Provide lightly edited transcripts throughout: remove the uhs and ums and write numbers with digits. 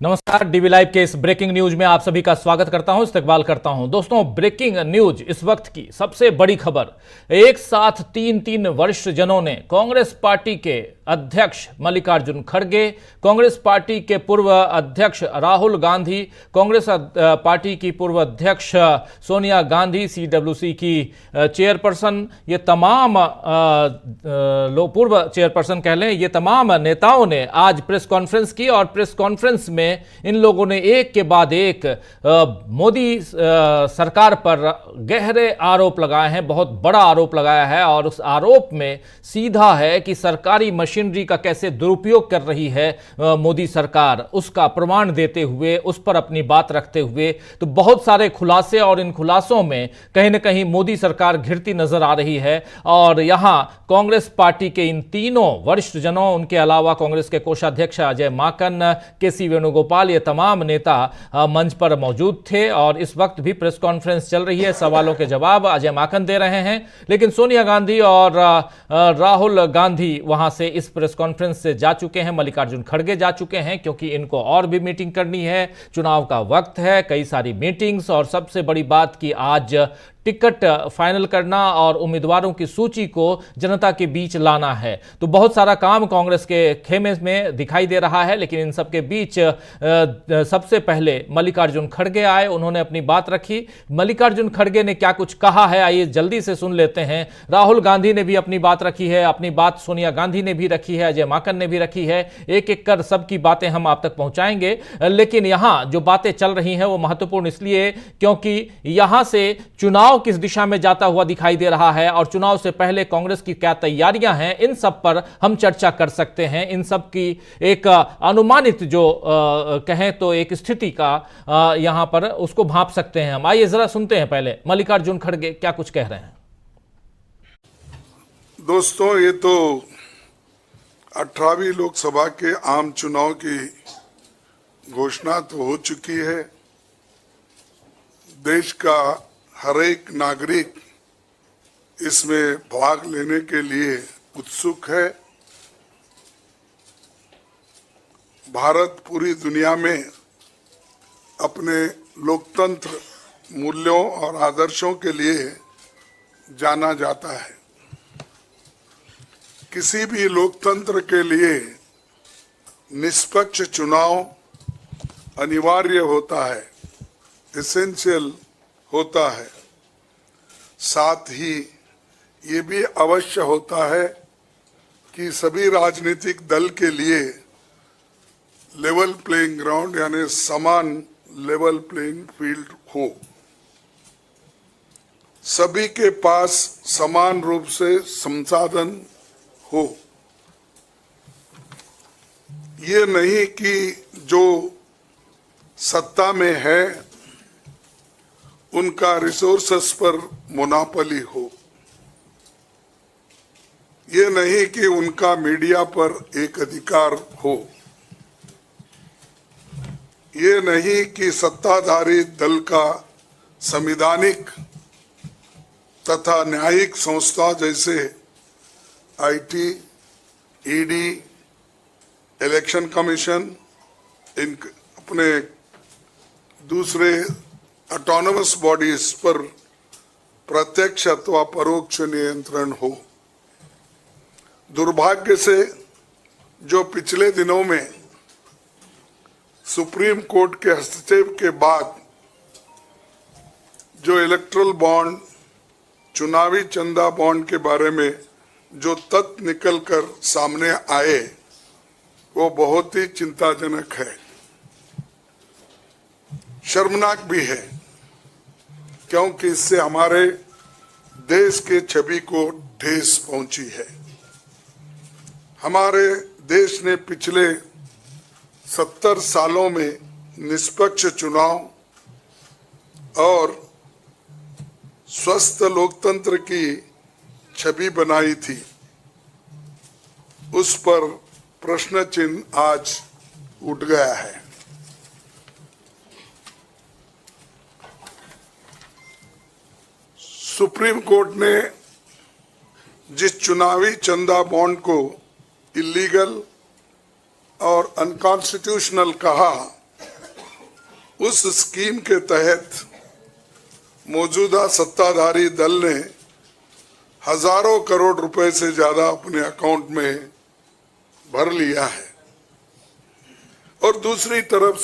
नमस्कार, DV live के इस ब्रेकिंग न्यूज में आप सभी का स्वागत करता हूं, इस्तकबाल करता हूं। दोस्तों, ब्रेकिंग न्यूज इस वक्त की सबसे बड़ी खबर। एक साथ तीन वरिष्ठ जनों ने कांग्रेस पार्टी के अध्यक्ष मल्लिकार्जुन खड़गे, कांग्रेस पार्टी के पूर्व अध्यक्ष राहुल गांधी, कांग्रेस पार्टी की पूर्व अध्यक्ष सोनिया गांधी, सीडब्ल्यूसी की चेयरपर्सन, ये तमाम लोग पूर्व चेयरपर्सन कह लें, ये तमाम नेताओं ने आज प्रेस कॉन्फ्रेंस की और प्रेस कॉन्फ्रेंस में इन लोगों ने एक के बाद एक मोदी सरकार पर गहरे आरोप लगाए हैं, बहुत बड़ा आरोप लगाया है। और उस आरोप में सीधा है कि सरकारी मशीनरी का कैसे दुरुपयोग कर रही है मोदी सरकार, उसका प्रमाण देते हुए, उस पर अपनी बात रखते हुए तो बहुत सारे खुलासे, और इन खुलासों में कहीं ना कहीं मोदी सरकार घिरती नजर आ रही है। और यहां कांग्रेस पार्टी के इन तीनों वरिष्ठ जनों, उनके अलावा कांग्रेस के कोषाध्यक्ष अजय माकन, के.सी. वेणुगोपाल, ये तमाम नेता मंच पर मौजूद थे और इस वक्त भी प्रेस कॉन्फ्रेंस चल रही है। सवालों के जवाब अजय माकन दे रहे हैं, लेकिन सोनिया गांधी और राहुल गांधी वहां से इस प्रेस कॉन्फ्रेंस से जा चुके हैं। मल्लिकार्जुन खड़गे जा चुके हैं क्योंकि इनको और भी मीटिंग करनी है, चुनाव का वक्त है, कई सारी मीटिंग्स, और सबसे बड़ी बात कि आज टिकट फाइनल करना और उम्मीदवारों की सूची को जनता के बीच लाना है। तो बहुत सारा काम कांग्रेस के खेमे में दिखाई दे रहा है, लेकिन इन सबके बीच सबसे पहले मल्लिकार्जुन खड़गे आए, उन्होंने अपनी बात रखी। मल्लिकार्जुन खड़गे ने क्या कुछ कहा है, आइए जल्दी से सुन लेते हैं। राहुल गांधी ने भी अपनी बात रखी है, अपनी बात सोनिया गांधी ने भी रखी है, अजय माकन ने भी रखी है। एक एक कर सबकी बातें हम आप तक पहुंचाएंगे, लेकिन यहां जो बातें चल रही हैं वो महत्वपूर्ण इसलिए क्योंकि यहां से चुनाव किस दिशा में जाता हुआ दिखाई दे रहा है और चुनाव से पहले कांग्रेस की क्या तैयारियां हैं, इन सब पर हम चर्चा कर सकते हैं। इन सब की एक अनुमानित जो कहें तो एक स्थिति का यहां पर उसको भांप सकते हैं हम। आइए जरा सुनते हैं पहले मल्लिकार्जुन खड़गे क्या कुछ कह रहे हैं। दोस्तों, ये तो 18वीं लोकसभा के आम चुनाव की घोषणा तो हो चुकी है। देश का हर एक नागरिक इसमें भाग लेने के लिए उत्सुक है। भारत पूरी दुनिया में अपने लोकतंत्र मूल्यों और आदर्शों के लिए जाना जाता है। किसी भी लोकतंत्र के लिए निष्पक्ष चुनाव अनिवार्य होता है, एसेंशियल होता है। साथ ही ये भी अवश्य होता है कि सभी राजनीतिक दल के लिए लेवल प्लेइंग ग्राउंड यानी समान लेवल प्लेइंग फील्ड हो, सभी के पास समान रूप से संसाधन हो। ये नहीं कि जो सत्ता में है उनका रिसोर्सेस पर मोनोपोली हो, ये नहीं कि उनका मीडिया पर एक अधिकार हो, ये नहीं कि सत्ताधारी दल का संवैधानिक तथा न्यायिक संस्था जैसे आईटी, ईडी, इलेक्शन कमीशन, इन अपने दूसरे ऑटोनमस बॉडीज पर प्रत्यक्ष अथवा परोक्ष नियंत्रण हो। दुर्भाग्य से जो पिछले दिनों में सुप्रीम कोर्ट के हस्तक्षेप के बाद जो इलेक्टोरल बॉन्ड, चुनावी चंदा बॉन्ड के बारे में जो तथ्य निकलकर सामने आए वो बहुत ही चिंताजनक है, शर्मनाक भी है, क्योंकि इससे हमारे देश के छवि को ठेस पहुंची है। हमारे देश ने पिछले 70 सालों में निष्पक्ष चुनाव और स्वस्थ लोकतंत्र की छवि बनाई थी, उस पर प्रश्न चिन्ह आज उठ गया है। सुप्रीम कोर्ट ने जिस चुनावी चंदा बॉन्ड को इलीगल और अनकॉन्स्टिट्यूशनल कहा, उस स्कीम के तहत मौजूदा सत्ताधारी दल ने हजारों करोड़ रुपए से ज्यादा अपने अकाउंट में भर लिया है और दूसरी तरफ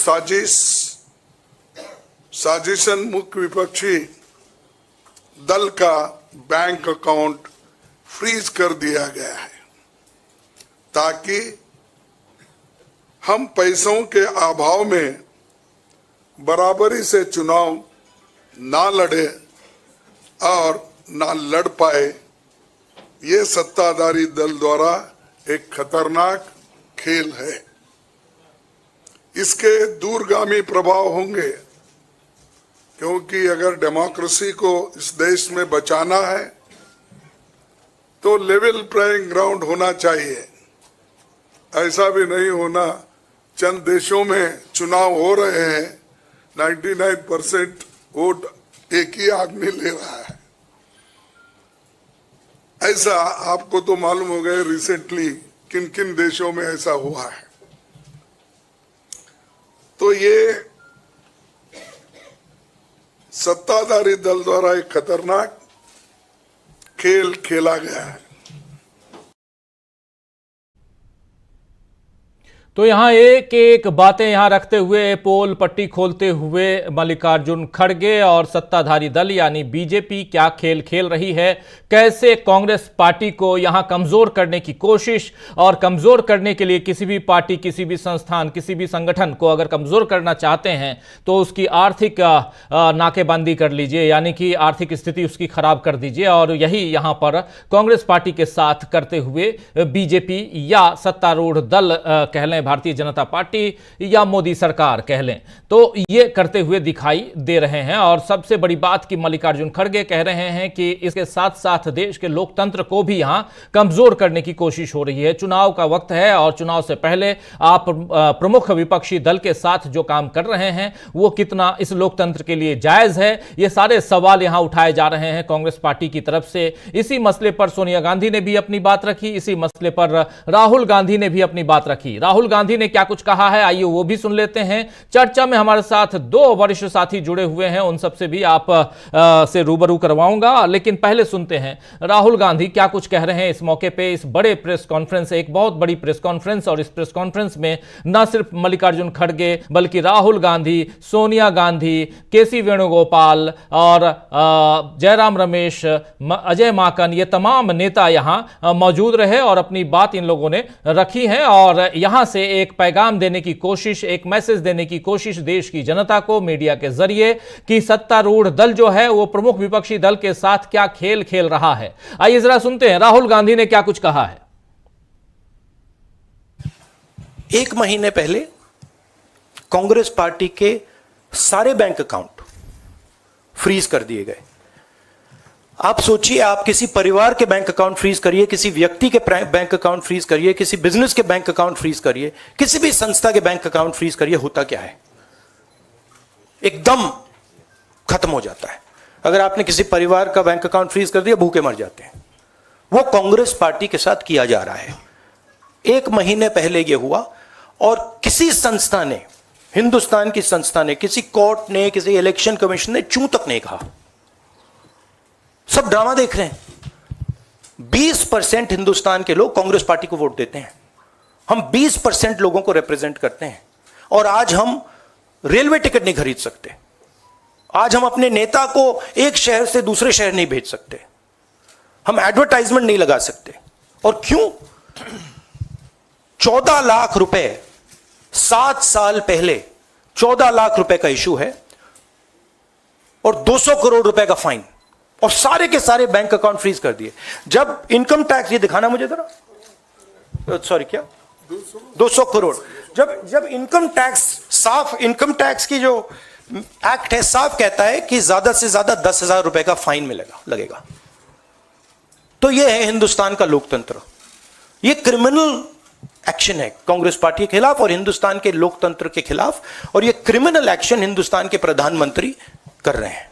साजिशन मुख्य विपक्षी दल का बैंक अकाउंट फ्रीज कर दिया गया है ताकि हम पैसों के अभाव में बराबरी से चुनाव ना लड़े और ना लड़ पाए। ये सत्ताधारी दल द्वारा एक खतरनाक खेल है। इसके दूरगामी प्रभाव होंगे क्योंकि अगर डेमोक्रेसी को इस देश में बचाना है तो लेवल प्लेइंग ग्राउंड होना चाहिए। ऐसा भी नहीं होना चंद देशों में चुनाव हो रहे हैं 99% वोट एक ही आदमी ले रहा है। ऐसा आपको तो मालूम हो गया रिसेंटली किन किन देशों में ऐसा हुआ है। तो ये सत्ताधारी दल द्वारा एक खतरनाक खेल खेला गया है। तो यहाँ एक एक बातें यहाँ रखते हुए पोल पट्टी खोलते हुए मल्लिकार्जुन खड़गे और सत्ताधारी दल यानी बीजेपी क्या खेल खेल रही है, कैसे कांग्रेस पार्टी को यहाँ कमजोर करने की कोशिश और कमजोर करने के लिए किसी भी पार्टी, किसी भी संस्थान, किसी भी संगठन को अगर कमजोर करना चाहते हैं तो उसकी आर्थिक नाकेबंदी कर लीजिए, यानी कि आर्थिक स्थिति उसकी खराब कर दीजिए। और यही यहाँ पर कांग्रेस पार्टी के साथ करते हुए बीजेपी या सत्तारूढ़ दल कह लें, भारतीय जनता पार्टी या मोदी सरकार कह लें, तो ये करते हुए दिखाई दे रहे हैं। और सबसे बड़ी बात कि मल्लिकार्जुन खड़गे कह रहे हैं कि इसके साथ साथ देश के लोकतंत्र को भी यहां कमजोर करने की कोशिश हो रही है। चुनाव का वक्त है और चुनाव से पहले आप प्रमुख विपक्षी दल के साथ जो काम कर रहे हैं वो कितना इस लोकतंत्र के लिए जायज है, ये सारे सवाल यहां उठाए जा रहे हैं कांग्रेस पार्टी की तरफ से। इसी मसले पर सोनिया गांधी ने भी अपनी बात रखी, इसी मसले पर राहुल गांधी ने भी अपनी बात रखी। राहुल गांधी ने क्या कुछ कहा है आइए वो भी सुन लेते हैं। चर्चा में हमारे साथ दो वरिष्ठ साथी जुड़े हुए हैं, उन सबसे भी आप से रूबरू करवाऊंगा, लेकिन पहले सुनते हैं राहुल गांधी क्या कुछ कह रहे हैं इस मौके पे। इस बड़े प्रेस कॉन्फ्रेंस, एक बहुत बड़ी प्रेस कॉन्फ्रेंस, और इस प्रेस कॉन्फ्रेंस में न सिर्फ मल्लिकार्जुन खड़गे बल्कि राहुल गांधी, सोनिया गांधी, केसी वेणुगोपाल और जयराम रमेश, अजय माकन, ये तमाम नेता यहां मौजूद रहे और अपनी बात इन लोगों ने रखी है और यहां से एक पैगाम देने की कोशिश, एक मैसेज देने की कोशिश देश की जनता को मीडिया के जरिए कि सत्तारूढ़ दल जो है वो प्रमुख विपक्षी दल के साथ क्या खेल खेल रहा है। आइए जरा सुनते हैं राहुल गांधी ने क्या कुछ कहा है। एक महीने पहले कांग्रेस पार्टी के सारे बैंक अकाउंट फ्रीज कर दिए गए। आप सोचिए, आप किसी परिवार के बैंक अकाउंट फ्रीज करिए, किसी व्यक्ति के बैंक अकाउंट फ्रीज करिए, किसी बिजनेस के बैंक अकाउंट फ्रीज करिए, किसी भी संस्था के बैंक अकाउंट फ्रीज करिए, होता क्या है? एकदम खत्म हो जाता है। अगर आपने किसी परिवार का बैंक अकाउंट फ्रीज कर दिया, भूखे मर जाते हैं। वो कांग्रेस पार्टी के साथ किया जा रहा है। एक महीने पहले यह हुआ और किसी संस्था ने, हिंदुस्तान की संस्था ने, किसी कोर्ट ने, किसी इलेक्शन कमीशन ने चूं तक नहीं कहा। सब ड्रामा देख रहे हैं। 20% हिंदुस्तान के लोग कांग्रेस पार्टी को वोट देते हैं। हम 20% लोगों को रिप्रेजेंट करते हैं और आज हम रेलवे टिकट नहीं खरीद सकते। आज हम अपने नेता को एक शहर से दूसरे शहर नहीं भेज सकते। हम एडवर्टाइजमेंट नहीं लगा सकते। और क्यों? 14 लाख रुपए 7 साल पहले 14 लाख रुपए का इशू है और 200 करोड़ रुपए का फाइन, और सारे के सारे बैंक अकाउंट फ्रीज कर दिए। जब इनकम टैक्स, ये दिखाना मुझे जरा, सॉरी क्या 200 करोड़, जब इनकम टैक्स, साफ इनकम टैक्स की जो एक्ट है साफ कहता है कि ज्यादा से ज्यादा 10,000 रुपए का फाइन लगेगा। तो ये है हिंदुस्तान का लोकतंत्र। ये क्रिमिनल एक्शन है कांग्रेस पार्टी के खिलाफ और हिंदुस्तान के लोकतंत्र के खिलाफ, और ये क्रिमिनल एक्शन हिंदुस्तान के प्रधानमंत्री कर रहे हैं।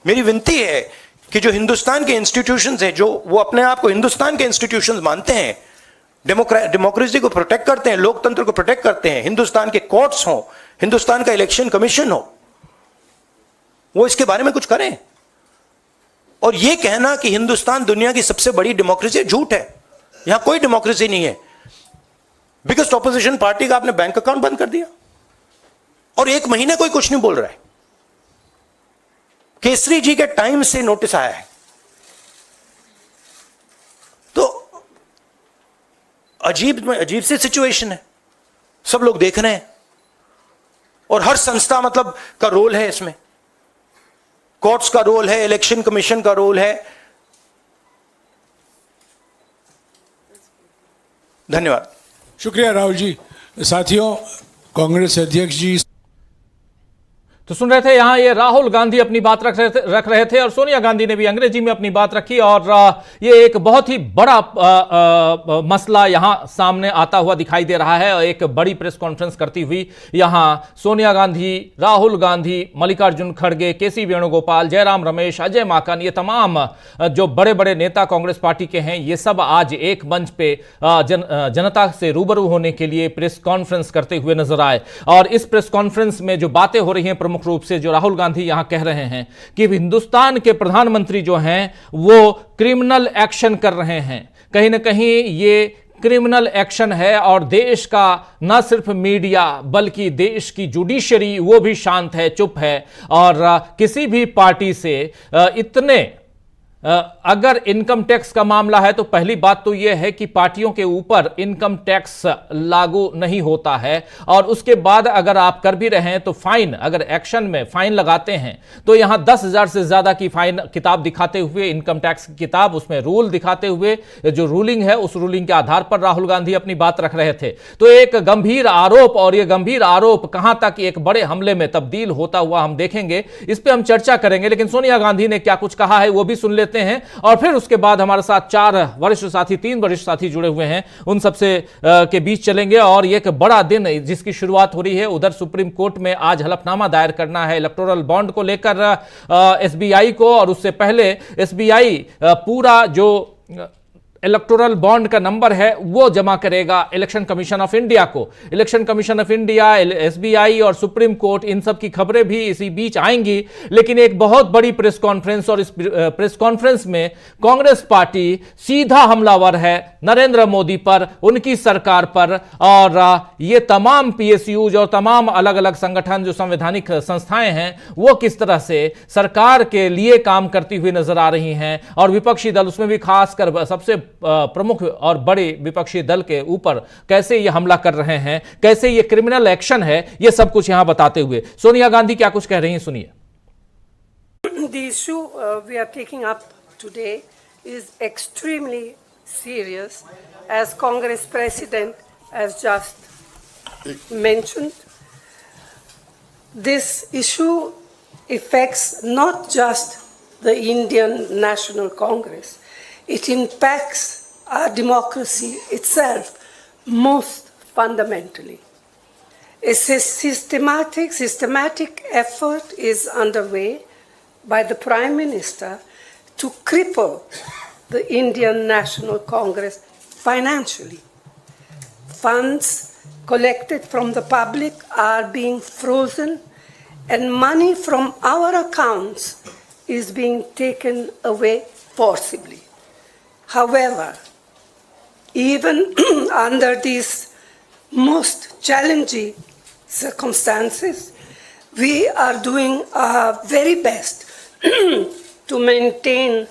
मेरी विनती है कि जो हिंदुस्तान के इंस्टीट्यूशंस हैं, जो वो अपने आप को हिंदुस्तान के इंस्टीट्यूशंस मानते हैं, डेमोक्रेसी को प्रोटेक्ट करते हैं, लोकतंत्र को प्रोटेक्ट करते हैं, हिंदुस्तान के कोर्ट्स हों, हिंदुस्तान का इलेक्शन कमीशन हो, वो इसके बारे में कुछ करें। और यह कहना कि हिंदुस्तान दुनिया की सबसे बड़ी डेमोक्रेसी, झूठ है। यहां कोई डेमोक्रेसी नहीं है। बिगेस्ट ऑपोजिशन पार्टी का आपने बैंक अकाउंट बंद कर दिया और 1 महीने कोई कुछ नहीं बोल रहा है। केसरी जी के टाइम से नोटिस आया है। तो अजीब सी सिचुएशन है। सब लोग देख रहे हैं और हर संस्था मतलब का रोल है इसमें। कोर्ट्स का रोल है, इलेक्शन कमीशन का रोल है। धन्यवाद। शुक्रिया राहुल जी। साथियों, कांग्रेस अध्यक्ष जी तो सुन रहे थे यहां ये राहुल गांधी अपनी बात रख रहे थे और सोनिया गांधी ने भी अंग्रेजी में अपनी बात रखी और ये एक बहुत ही बड़ा मसला यहां सामने आता हुआ दिखाई दे रहा है। एक बड़ी प्रेस कॉन्फ्रेंस करती हुई यहां सोनिया गांधी, राहुल गांधी, मल्लिकार्जुन खड़गे, केसी वेणुगोपाल, जयराम रमेश, अजय माकन, ये तमाम जो बड़े बड़े नेता कांग्रेस पार्टी के हैं, ये सब आज एक मंच पे जनता से रूबरू होने के लिए प्रेस कॉन्फ्रेंस करते हुए नजर आए। और इस प्रेस कॉन्फ्रेंस में जो बातें हो रही हैं, प्रमुख रूप से जो राहुल गांधी यहां कह रहे हैं कि हिंदुस्तान के प्रधानमंत्री जो हैं वो क्रिमिनल एक्शन कर रहे हैं। कहीं ना कहीं ये क्रिमिनल एक्शन है और देश का न सिर्फ मीडिया बल्कि देश की जुडिशरी वो भी शांत है, चुप है। और किसी भी पार्टी से इतने अगर इनकम टैक्स का मामला है तो पहली बात तो यह है कि पार्टियों के ऊपर इनकम टैक्स लागू नहीं होता है और उसके बाद अगर आप कर भी रहे हैं तो फाइन, अगर एक्शन में फाइन लगाते हैं तो यहां 10,000 से ज्यादा की फाइन किताब दिखाते हुए, इनकम टैक्स की किताब, उसमें रूल दिखाते हुए जो रूलिंग है उस रूलिंग के आधार पर राहुल गांधी अपनी बात रख रहे थे। तो एक गंभीर आरोप, और यह गंभीर आरोप कहां तक एक बड़े हमले में तब्दील होता हुआ हम देखेंगे, इस पर हम चर्चा करेंगे। लेकिन सोनिया गांधी ने क्या कुछ कहा है वो भी सुन लेते हैं और फिर उसके बाद हमारे साथ 4 वरिष्ठ साथी, 3 वरिष्ठ साथी जुड़े हुए हैं, उन सबसे के बीच चलेंगे। और एक बड़ा दिन जिसकी शुरुआत हो रही है, उधर सुप्रीम कोर्ट में आज हलफनामा दायर करना है इलेक्टोरल बॉन्ड को लेकर एसबीआई को, और उससे पहले एसबीआई पूरा जो इलेक्टोरल बॉन्ड का नंबर है वो जमा करेगा इलेक्शन कमीशन ऑफ इंडिया को। Election commission of India, SBI और सुप्रीम कोर्ट, इन सब की खबरें भी इसी बीच आएंगी। लेकिन एक बहुत बड़ी प्रेस कॉन्फ्रेंस, और इस प्रेस कॉन्फ्रेंस में कांग्रेस पार्टी सीधा हमलावर है नरेंद्र मोदी पर, उनकी सरकार पर। और ये तमाम पीएसयूज और तमाम अलग अलग संगठन जो संवैधानिक संस्थाएं हैं वो किस तरह से सरकार के लिए काम करती हुई नजर आ रही हैं, और विपक्षी दल, उसमें भी खासकर सबसे प्रमुख और बड़े विपक्षी दल के ऊपर कैसे ये हमला कर रहे हैं, कैसे ये क्रिमिनल एक्शन है, ये सब कुछ यहां बताते हुए सोनिया गांधी क्या कुछ कह रही हैं, सुनिए। The issue we are taking up today is extremely serious, as Congress President has just mentioned. This issue affects not just the Indian National Congress. It impacts our democracy itself most fundamentally. A systematic effort is underway by the Prime Minister to cripple the Indian National Congress financially. Funds collected from the public are being frozen, and money from our accounts is being taken away forcibly. However, even under these most challenging circumstances, we are doing our very best to maintain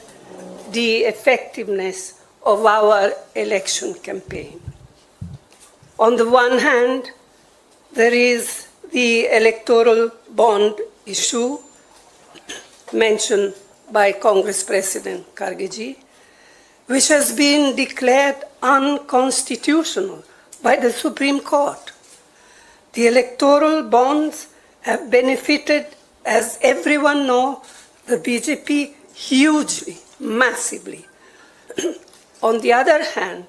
the effectiveness of our election campaign. On the one hand, there is the electoral bond issue mentioned by Congress President Kharge, which has been declared unconstitutional by the Supreme Court. The electoral bonds have benefited, as everyone knows, the BJP hugely, massively. On the other hand,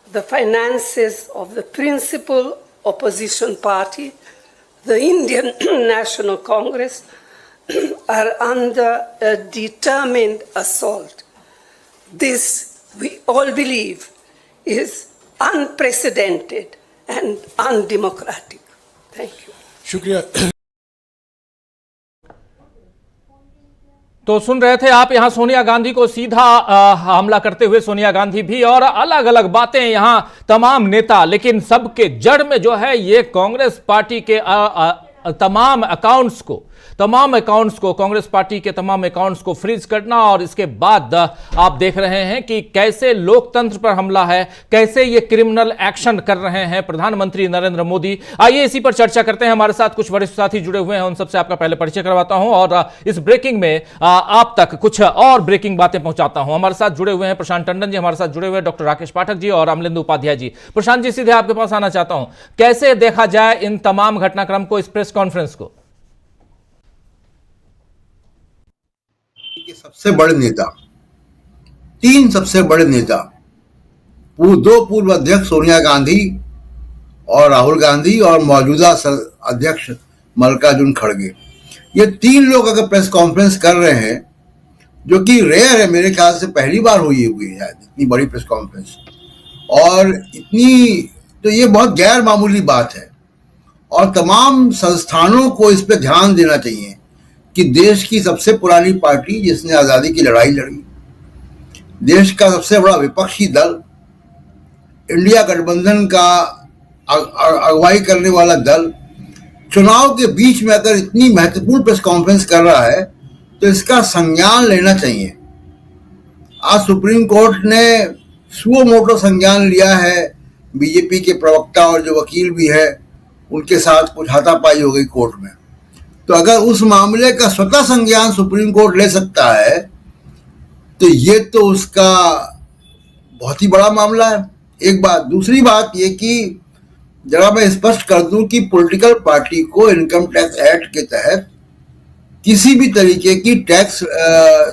the finances of the principal opposition party, the Indian National Congress, are under a determined assault. This, we all believe, is unprecedented and undemocratic. Thank you. शुक्रिया। तो सुन रहे थे आप यहां सोनिया गांधी को सीधा हमला करते हुए सोनिया गांधी भी और अलग अलग बातें यहां तमाम नेता, लेकिन सबके जड़ में जो है ये कांग्रेस पार्टी के तमाम अकाउंट्स को कांग्रेस पार्टी के तमाम अकाउंट्स को फ्रीज करना। और इसके बाद आप देख रहे हैं कि कैसे लोकतंत्र पर हमला है, कैसे ये क्रिमिनल एक्शन कर रहे हैं प्रधानमंत्री नरेंद्र मोदी। आइए इसी पर चर्चा करते हैं। हमारे साथ कुछ वरिष्ठ साथी जुड़े हुए हैं, उन सबसे आपका पहले परिचय करवाता हूं और इस ब्रेकिंग में आप तक कुछ और ब्रेकिंग बातें पहुंचाता हूं। हमारे साथ जुड़े हुए हैं प्रशांत टंडन जी, हमारे साथ जुड़े हुए हैं डॉक्टर राकेश पाठक जी और अमलेंदु उपाध्याय जी। प्रशांत जी, सीधे आपके पास आना चाहता हूं, कैसे देखा जाए इन तमाम घटनाक्रम को, इस प्रेस कॉन्फ्रेंस को? सबसे बड़े नेता, तीन सबसे बड़े नेता, दो पूर्व अध्यक्ष सोनिया गांधी और राहुल गांधी और मौजूदा अध्यक्ष मल्लिकार्जुन खड़गे, ये तीन लोग अगर प्रेस कॉन्फ्रेंस कर रहे हैं, जो कि रेयर है, मेरे ख्याल से पहली बार हुई है शायद इतनी बड़ी प्रेस कॉन्फ्रेंस, और इतनी, तो ये बहुत गैर मामूली बात है। और तमाम संस्थानों को इस पर ध्यान देना चाहिए कि देश की सबसे पुरानी पार्टी जिसने आज़ादी की लड़ाई लड़ी, देश का सबसे बड़ा विपक्षी दल, इंडिया गठबंधन का अगुवाई करने वाला दल, चुनाव के बीच में अगर इतनी महत्वपूर्ण प्रेस कॉन्फ्रेंस कर रहा है तो इसका संज्ञान लेना चाहिए। आज सुप्रीम कोर्ट ने सुओ मोटो संज्ञान लिया है, बीजेपी के प्रवक्ता और जो वकील भी है उनके साथ कुछ हाथापाई हो गई कोर्ट में। तो अगर उस मामले का स्वतः संज्ञान सुप्रीम कोर्ट ले सकता है तो ये तो उसका बहुत ही बड़ा मामला है, एक बात। दूसरी बात ये कि जरा मैं स्पष्ट कर दूं कि पॉलिटिकल पार्टी को इनकम टैक्स एक्ट के तहत किसी भी तरीके की टैक्स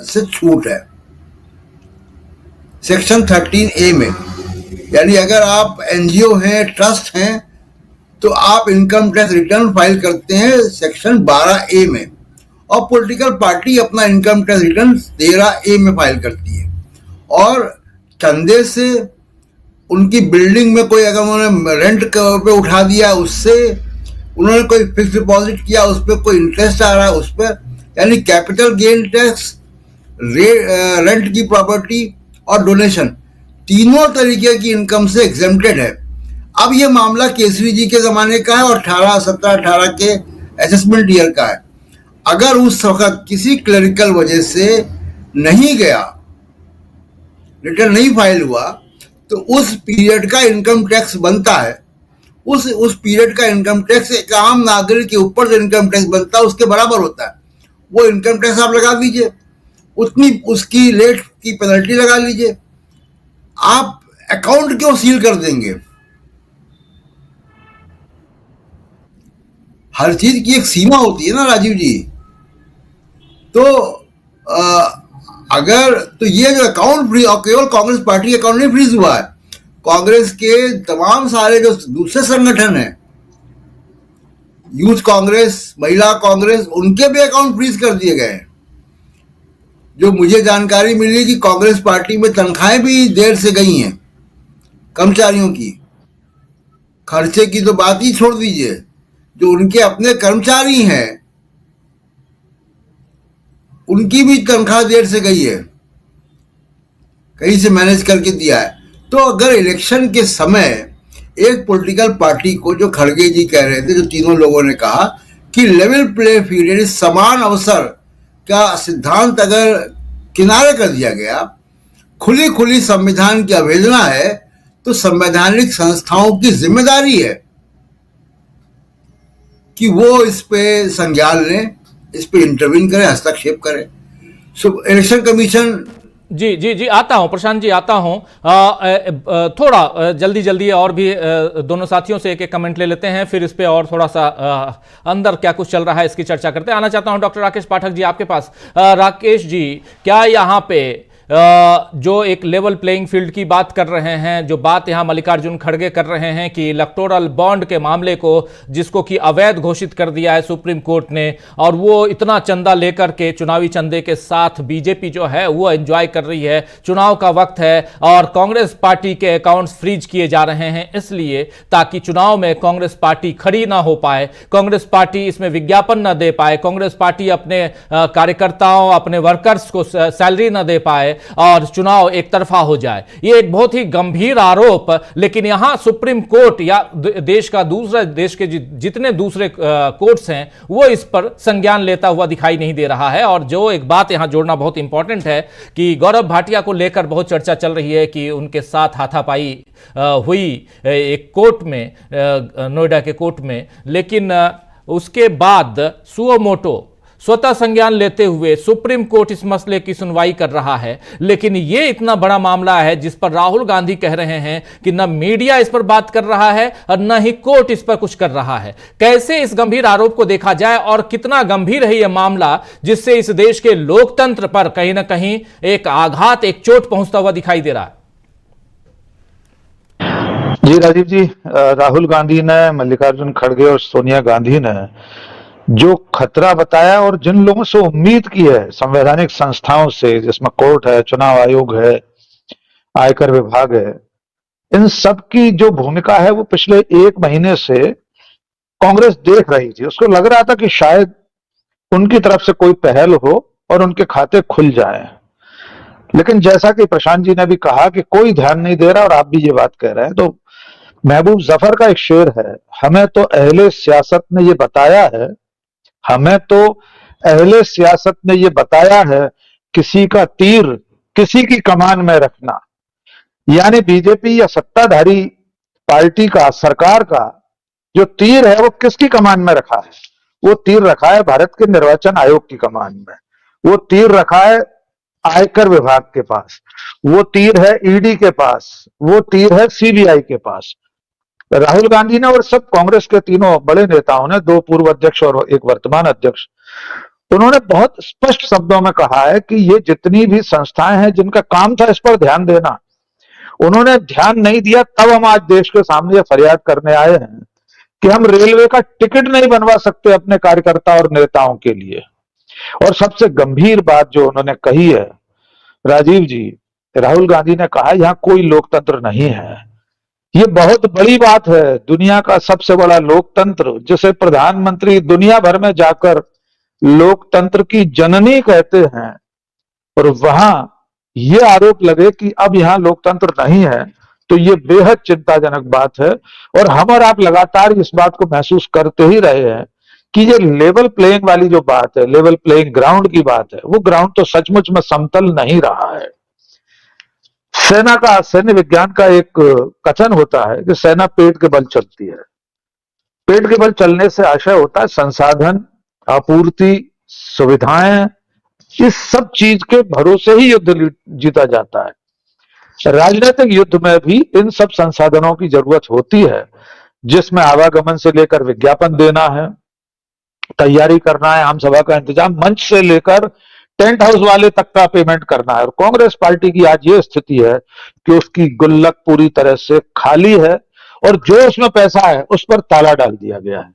से छूट है, सेक्शन 13A में। यानी अगर आप एनजीओ हैं, ट्रस्ट हैं, तो आप इनकम टैक्स रिटर्न फाइल करते हैं सेक्शन 12A में, और पॉलिटिकल पार्टी अपना इनकम टैक्स रिटर्न 13A में फाइल करती है। और चंदे से, उनकी बिल्डिंग में कोई अगर उन्होंने रेंट पे उठा दिया, उससे उन्होंने कोई फिक्स डिपॉजिट किया, उस पर कोई इंटरेस्ट आ रहा है उस पर, यानी कैपिटल गेन टैक्स, रेंट की प्रॉपर्टी और डोनेशन, तीनों तरीके की इनकम से एग्जेम्प्टेड है। अब ये मामला केसरी जी के जमाने का है और 17-18 के असेसमेंट ईयर का है। अगर उस वक्त किसी क्लरिकल वजह से नहीं गया, रिटर्न नहीं फाइल हुआ, तो उस पीरियड का इनकम टैक्स बनता है। उस पीरियड का इनकम टैक्स एक आम नागरिक के ऊपर जो इनकम टैक्स बनता है उसके बराबर होता है। वो इनकम टैक्स आप लगा दीजिए, उतनी उसकी लेट की पेनल्टी लगा लीजिए। आप अकाउंट क्यों सील कर देंगे? हर चीज की एक सीमा होती है ना राजीव जी। तो अगर तो ये जो अकाउंट फ्रीज, और केवल कांग्रेस पार्टी के अकाउंट नहीं फ्रीज हुआ है, कांग्रेस के तमाम सारे जो दूसरे संगठन हैं, यूथ कांग्रेस, महिला कांग्रेस, उनके भी अकाउंट फ्रीज कर दिए गए हैं। जो मुझे जानकारी मिली कि कांग्रेस पार्टी में तनख्वाहें भी देर से गई हैं कर्मचारियों की। खर्चे की तो बात ही छोड़ दीजिए, जो उनके अपने कर्मचारी हैं उनकी भी तनख्वाह देर से गई है, कहीं से मैनेज करके दिया है। तो अगर इलेक्शन के समय एक पॉलिटिकल पार्टी को, जो खड़गे जी कह रहे थे, जो तीनों लोगों ने कहा कि लेवल प्ले फील्ड यानी समान अवसर का सिद्धांत अगर किनारे कर दिया गया, खुली खुली संविधान की अवहेलना है, तो संवैधानिक संस्थाओं की जिम्मेदारी है कि वो इस पे संज्ञान लें, इस पे इंटरवीन करें, हस्तक्षेप करें। इलेक्शन कमीशन जी आता हूं प्रशांत जी, आता हूं। थोड़ा जल्दी और भी दोनों साथियों से एक कमेंट ले लेते हैं, फिर इस पे और थोड़ा सा अंदर क्या कुछ चल रहा है इसकी चर्चा करते हैं। आना चाहता हूं डॉक्टर राकेश पाठक जी आपके पास। राकेश जी, क्या यहाँ पे जो एक लेवल प्लेइंग फील्ड की बात कर रहे हैं, जो बात यहां मल्लिकार्जुन खड़गे कर रहे हैं कि इलेक्टोरल बॉन्ड के मामले को, जिसको कि अवैध घोषित कर दिया है सुप्रीम कोर्ट ने, और वो इतना चंदा लेकर के चुनावी चंदे के साथ बीजेपी जो है वो एंजॉय कर रही है, चुनाव का वक्त है और कांग्रेस पार्टी के अकाउंट्स फ्रीज किए जा रहे हैं इसलिए ताकि चुनाव में कांग्रेस पार्टी खड़ी ना हो पाए, कांग्रेस पार्टी इसमें विज्ञापन न दे पाए, कांग्रेस पार्टी अपने कार्यकर्ताओं, अपने वर्कर्स को सैलरी न दे पाए और चुनाव एक तरफा हो जाए। ये एक बहुत ही गंभीर आरोप, लेकिन यहां सुप्रीम कोर्ट या देश के जितने दूसरे कोर्ट्स हैं वो इस पर संज्ञान लेता हुआ दिखाई नहीं दे रहा है। और जो एक बात यहां जोड़ना बहुत इंपॉर्टेंट है कि गौरव भाटिया को लेकर बहुत चर्चा चल रही है कि उनके साथ हाथापाई हुई एक कोर्ट में, नोएडा के कोर्ट में, लेकिन उसके बाद सुओ मोटो स्वतः संज्ञान लेते हुए सुप्रीम कोर्ट इस मसले की सुनवाई कर रहा है। लेकिन यह इतना बड़ा मामला है जिस पर राहुल गांधी कह रहे हैं कि न मीडिया इस पर बात कर रहा है और न ही कोर्ट इस पर कुछ कर रहा है। कैसे इस गंभीर आरोप को देखा जाए और कितना गंभीर है यह मामला जिससे इस देश के लोकतंत्र पर कहीं ना कहीं एक आघात, एक चोट पहुंचता हुआ दिखाई दे रहा है? जी राजीव जी, राहुल गांधी ने, मल्लिकार्जुन खड़गे और सोनिया गांधी ने जो खतरा बताया और जिन लोगों से उम्मीद की है संवैधानिक संस्थाओं से, जिसमें कोर्ट है, चुनाव आयोग है, आयकर विभाग है, इन सब की जो भूमिका है वो पिछले 1 महीने से कांग्रेस देख रही थी। उसको लग रहा था कि शायद उनकी तरफ से कोई पहल हो और उनके खाते खुल जाए। लेकिन जैसा कि प्रशांत जी ने भी कहा कि कोई ध्यान नहीं दे रहा और आप भी ये बात कह रहे हैं, तो महबूब जफर का एक शेर है, हमें तो अहले सियासत ने ये बताया है, हमें तो अहले सियासत ने ये बताया है, किसी का तीर किसी की कमान में रखना। यानी बीजेपी या सत्ताधारी पार्टी का, सरकार का जो तीर है वो किसकी कमान में रखा है? वो तीर रखा है भारत के निर्वाचन आयोग की कमान में, वो तीर रखा है आयकर विभाग के पास, वो तीर है ईडी के पास, वो तीर है सीबीआई के पास। राहुल गांधी ने और सब कांग्रेस के तीनों बड़े नेताओं ने, 2 पूर्व अध्यक्ष और एक वर्तमान अध्यक्ष, उन्होंने बहुत स्पष्ट शब्दों में कहा है कि ये जितनी भी संस्थाएं हैं जिनका काम था इस पर ध्यान देना, उन्होंने ध्यान नहीं दिया। तब हम आज देश के सामने फरियाद करने आए हैं कि हम रेलवे का टिकट नहीं बनवा सकते अपने कार्यकर्ता और नेताओं के लिए। और सबसे गंभीर बात जो उन्होंने कही है राजीव जी, राहुल गांधी ने कहा यहां कोई लोकतंत्र नहीं है। ये बहुत बड़ी बात है। दुनिया का सबसे बड़ा लोकतंत्र, जिसे प्रधानमंत्री दुनिया भर में जाकर लोकतंत्र की जननी कहते हैं, और वहां ये आरोप लगे कि अब यहां लोकतंत्र नहीं है, तो ये बेहद चिंताजनक बात है। और हम और आप लगातार इस बात को महसूस करते ही रहे हैं कि ये लेवल प्लेइंग वाली जो बात है, लेवल प्लेइंग ग्राउंड की बात है, वो ग्राउंड तो सचमुच में समतल नहीं रहा है। सैन्य विज्ञान का एक कथन होता है कि सेना पेट के बल चलती है। पेट के बल चलने से आशय होता है संसाधन, आपूर्ति, सुविधाएं, इस सब चीज के भरोसे ही युद्ध जीता जाता है। राजनीतिक युद्ध में भी इन सब संसाधनों की जरूरत होती है, जिसमें आवागमन से लेकर विज्ञापन देना है, तैयारी करना है, आम सभा का इंतजाम, मंच से लेकर टेंट हाउस वाले तक का पेमेंट करना है। और कांग्रेस पार्टी की आज ये स्थिति है कि उसकी गुल्लक पूरी तरह से खाली है और जो उसमें पैसा है उस पर ताला डाल दिया गया है।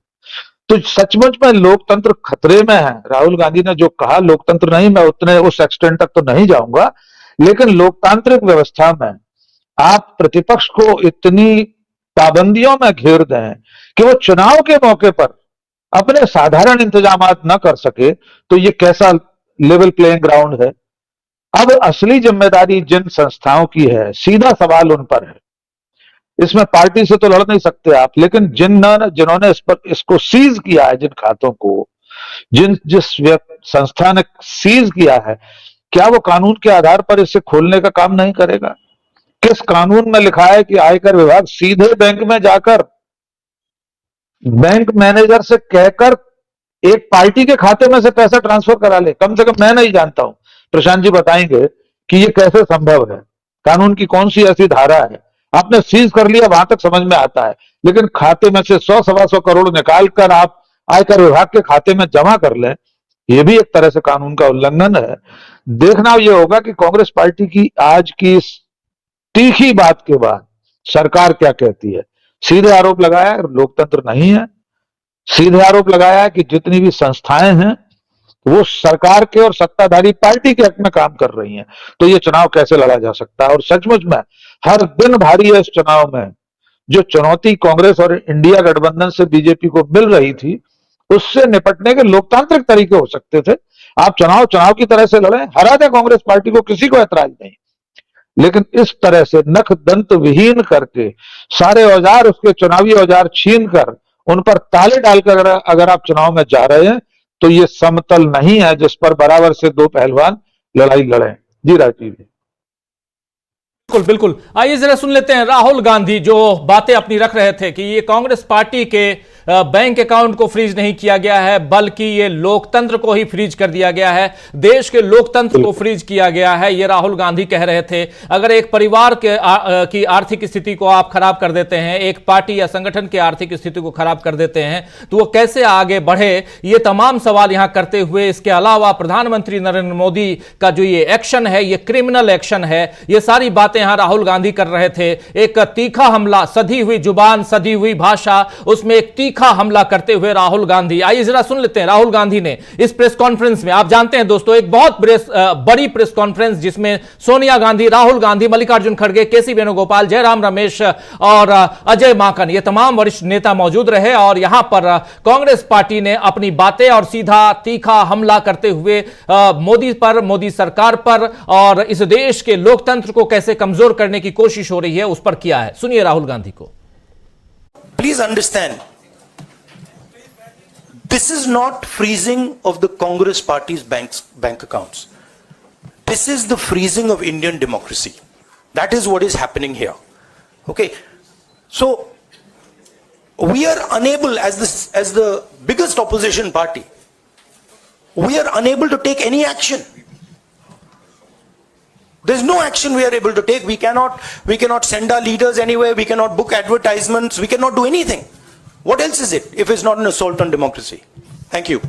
तो सचमुच में लोकतंत्र खतरे में है। राहुल गांधी ने जो कहा लोकतंत्र नहीं, मैं उतने उस एक्सटेंट तक तो नहीं जाऊंगा, लेकिन लोकतांत्रिक व्यवस्था में आप प्रतिपक्ष को इतनी पाबंदियों में घेर दें कि वो चुनाव के मौके पर अपने साधारण इंतजाम न कर सके, तो ये कैसा लेवल प्लेइंग ग्राउंड है। अब असली जिम्मेदारी जिन संस्थाओं की है, सीधा सवाल उन पर है। इसमें पार्टी से तो लड़ नहीं सकते आप, लेकिन जिन्होंने इसको सीज किया है, जिन खातों को जिस संस्था ने सीज किया है, क्या वो कानून के आधार पर इसे खोलने का काम नहीं करेगा? किस कानून में लिखा है कि आयकर विभाग सीधे बैंक में जाकर बैंक मैनेजर से कहकर एक पार्टी के खाते में से पैसा ट्रांसफर करा ले? कम से कम मैं नहीं जानता हूं, प्रशांत जी बताएंगे कि ये कैसे संभव है, कानून की कौन सी ऐसी धारा है। आपने सीज कर लिया, वहां तक समझ में आता है, लेकिन खाते में से 100-125 करोड़ निकाल कर आप आयकर विभाग के खाते में जमा कर लें, ये भी एक तरह से कानून का उल्लंघन है। देखना ये होगा कि कांग्रेस पार्टी की आज की इस तीखी बात के बाद सरकार क्या कहती है। सीधे आरोप लगाया लोकतंत्र नहीं है, सीधे आरोप लगाया कि जितनी भी संस्थाएं हैं वो सरकार के और सत्ताधारी पार्टी के हक में काम कर रही हैं, तो ये चुनाव कैसे लड़ा जा सकता है। और सचमुच में हर दिन भारी है इस चुनाव में। जो चुनौती कांग्रेस और इंडिया गठबंधन से बीजेपी को मिल रही थी, उससे निपटने के लोकतांत्रिक तरीके हो सकते थे। आप चुनाव की तरह से लड़ें, हरा दें कांग्रेस पार्टी को, किसी को ऐतराज नहीं, लेकिन इस तरह से नख दंत विहीन करके सारे औजार, उसके चुनावी औजार छीन कर उन पर ताले डालकर अगर आप चुनाव में जा रहे हैं तो ये समतल नहीं है जिस पर बराबर से दो पहलवान लड़ाई लड़ें। जी राजीव जी। बिल्कुल बिल्कुल, आइए जरा सुन लेते हैं राहुल गांधी जो बातें अपनी रख रहे थे कि ये कांग्रेस पार्टी के बैंक अकाउंट को फ्रीज नहीं किया गया है, बल्कि ये लोकतंत्र को ही फ्रीज कर दिया गया है, देश के लोकतंत्र को फ्रीज किया गया है। ये राहुल गांधी कह रहे थे। अगर एक परिवार की आर्थिक स्थिति को आप खराब कर देते हैं, एक पार्टी या संगठन की आर्थिक स्थिति को खराब कर देते हैं, तो वो कैसे आगे बढ़े, ये तमाम सवाल यहां करते हुए इसके अलावा प्रधानमंत्री नरेंद्र मोदी का जो ये एक्शन है, ये क्रिमिनल एक्शन है, ये सारी बातें यहां राहुल गांधी कर रहे थे। एक तीखा हमला, सधी हुई जुबान, सधी हुई भाषा, उसमें एक तीखा हमला करते हुए राहुल गांधी। आइए जरा सुन लेते हैं राहुल गांधी ने इस प्रेस कॉन्फ्रेंस में। आप जानते हैं दोस्तों, एक बहुत बड़ी प्रेस कॉन्फ्रेंस जिसमें सोनिया गांधी, राहुल गांधी, मल्लिकार्जुन खड़गे, केसी वेणुगोपाल, जयराम रमेश और अजय माकन, ये तमाम वरिष्ठ नेता मौजूद रहे और यहां पर कांग्रेस पार्टी ने अपनी बातें और सीधा तीखा हमला करते हुए मोदी पर, मोदी सरकार पर और इस देश के लोकतंत्र को कैसे कमजोर करने की कोशिश हो रही है उस पर किया है। सुनिए राहुल गांधी को। Please understand, this is not freezing of the Congress party's bank accounts. This is the freezing of Indian democracy. That is what is happening here. Okay, so we are unable, as the biggest opposition party, we are unable to take any action. There's no action we are able to take. We cannot send our leaders anywhere. We cannot book advertisements. We cannot do anything. What else is it if it's not an assault on democracy? Thank you.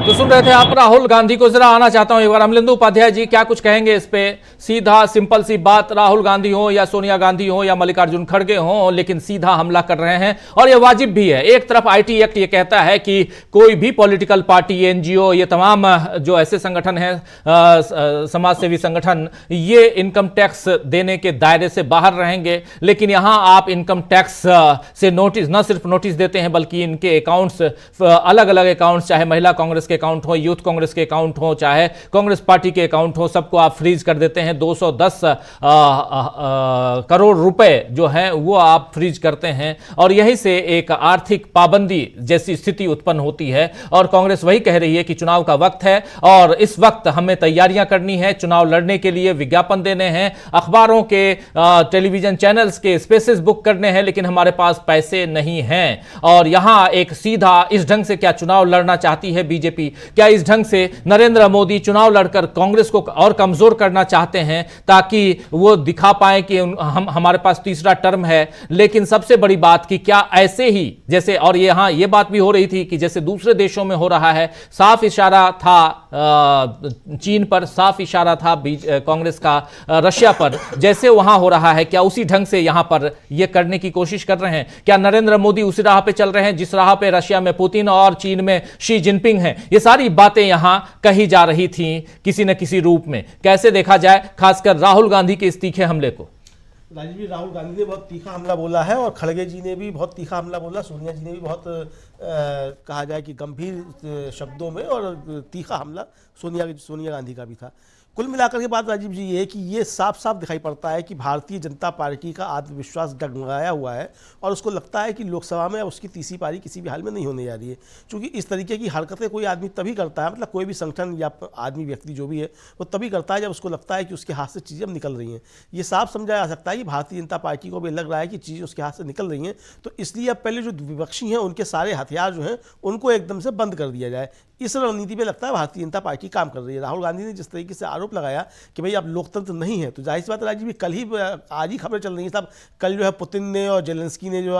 तो सुन रहे थे आप राहुल गांधी को। जरा आना चाहता हूं एक बार अमलेंदु उपाध्याय जी, क्या कुछ कहेंगे इस पे? सीधा सिंपल सी बात, राहुल गांधी हो या सोनिया गांधी हो या मल्लिकार्जुन खड़गे हो, लेकिन सीधा हमला कर रहे हैं और यह वाजिब भी है। एक तरफ आईटी एक्ट ये कहता है कि कोई भी पॉलिटिकल पार्टी, एनजीओ, ये तमाम जो ऐसे संगठन हैं, समाज सेवी संगठन, ये इनकम टैक्स देने के दायरे से बाहर रहेंगे। लेकिन यहां आप इनकम टैक्स से नोटिस, न सिर्फ नोटिस देते हैं बल्कि इनके अकाउंट्स, अलग अलग अकाउंट्स, चाहे महिला कांग्रेस के अकाउंट हो, यूथ कांग्रेस के अकाउंट हो, चाहे कांग्रेस पार्टी के अकाउंट हो, सबको आप फ्रीज कर देते हैं। 210 करोड़ रुपए जो हैं वो आप फ्रीज करते हैं और यहीं से एक आर्थिक पाबंदी जैसी स्थिति उत्पन्न होती है। और कांग्रेस वही कह रही है कि चुनाव का वक्त है और इस वक्त हमें तैयारियां करनी है, चुनाव लड़ने के लिए विज्ञापन देने हैं, अखबारों के, टेलीविजन चैनल्स के स्पेसेस बुक करने हैं, लेकिन हमारे पास पैसे नहीं हैं। और यहां एक सीधा इस ढंग से क्या चुनाव लड़ना चाहती है बीजेपी? क्या इस ढंग से नरेंद्र मोदी चुनाव लड़कर कांग्रेस को और कमजोर करना चाहते हैं ताकि वो दिखा पाए कि हमारे पास तीसरा टर्म है? लेकिन सबसे बड़ी बात कि क्या ऐसे ही जैसे, और यहां ये बात भी हो रही थी कि जैसे दूसरे देशों में हो रहा है, साफ इशारा था चीन पर, साफ इशारा था कांग्रेस का रशिया पर, जैसे वहां हो रहा है, क्या उसी ढंग से यहां पर यह करने की कोशिश कर रहे हैं? क्या नरेंद्र मोदी उसी राह पे चल रहे हैं जिस राह पे रशिया में पुतिन और चीन में शी जिनपिंग हैं? ये सारी बातें यहां कही जा रही थी किसी न किसी रूप में। कैसे देखा जाए खासकर राहुल गांधी के इस तीखे हमले को? राजीव जी, राहुल गांधी ने बहुत तीखा हमला बोला है और खड़गे जी ने भी बहुत तीखा हमला बोला, सोनिया जी ने भी बहुत कहा जाए कि गंभीर शब्दों में और तीखा हमला सोनिया गांधी का भी था। कुल मिलाकर के बात राजीव जी ये है कि ये साफ साफ दिखाई पड़ता है कि भारतीय जनता पार्टी का आत्मविश्वास डगमगाया हुआ है और उसको लगता है कि लोकसभा में उसकी तीसरी पारी किसी भी हाल में नहीं होने जा रही है। क्योंकि इस तरीके की हरकतें कोई आदमी तभी करता है, मतलब कोई भी संगठन या आदमी, व्यक्ति जो भी है, वो तभी करता है जब उसको लगता है कि उसके हाथ से चीज़ें अब निकल रही हैं। ये साफ समझा जा सकता है कि भारतीय जनता पार्टी को भी लग रहा है कि चीज़ें उसके हाथ से निकल रही हैं, तो इसलिए अब पहले जो विपक्षी हैं उनके सारे हथियार जो हैं उनको एकदम से बंद कर दिया जाए। इस रणनीति पे लगता है भारतीय जनता पार्टी काम कर रही है। राहुल गांधी ने जिस तरीके से आरोप आरोप लगाया कि भाई अब लोकतंत्र नहीं है, तो जाहिर सी बात है राजीव, कल ही आज ही खबरें चल रही हैं साहब, कल जो है पुतिन ने और जेलेंस्की ने जो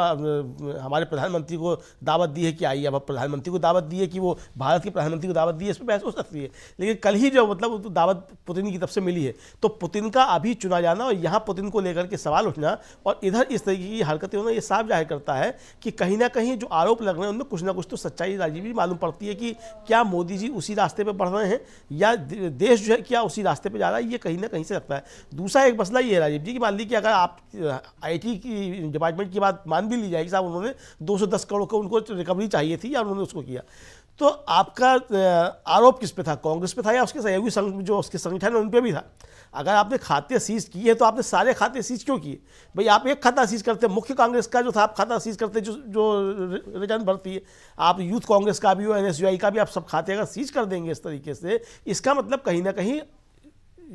हमारे प्रधानमंत्री को दावत दी है कि आइए, अब प्रधानमंत्री को दावत दी है कि वो भारत के प्रधानमंत्री को दावत दी है, इस पर बहस हो सकती है, लेकिन कल ही जो मतलब दावत पुतिन की तरफ से मिली है, तो पुतिन का अभी चुना जाना और यहाँ पुतिन को लेकर के सवाल उठना और इधर इस तरीके की हरकतें होना, ये साफ जाहिर करता है कि कहीं ना कहीं जो आरोप लग रहे हैं उनमें कुछ ना कुछ तो सच्चाई राजीव जी मालूम पड़ती है कि क्या मोदी जी उसी रास्ते पे बढ़ रहे हैं या देश जो है क्या उसी रास्ते पे जा रहा है, ये कहीं ना कहीं से लगता है। दूसरा एक मसला ये है राजीव जी कि मान लीजिए कि अगर आप आईटी की डिपार्टमेंट की बात मान भी ली जाएगी साहब, उन्होंने 210 करोड़ को उनको रिकवरी चाहिए थी या उन्होंने उसको किया, तो आपका आरोप किस पे था? कांग्रेस पे था या उसके सहयोगी जो उसके संगठन है उन पे भी था? अगर आपने खाते सीज किए तो आपने सारे खाते सीज क्यों किए? भाई आप एक खाता सीज करते, मुख्य कांग्रेस का जो था आप खाता सीज करते जो रिटर्न भरती है, आप यूथ कांग्रेस का भी हो, एनएसयूआई का भी, आप सब खाते अगर सीज कर देंगे इस तरीके से, इसका मतलब कहीं ना कहीं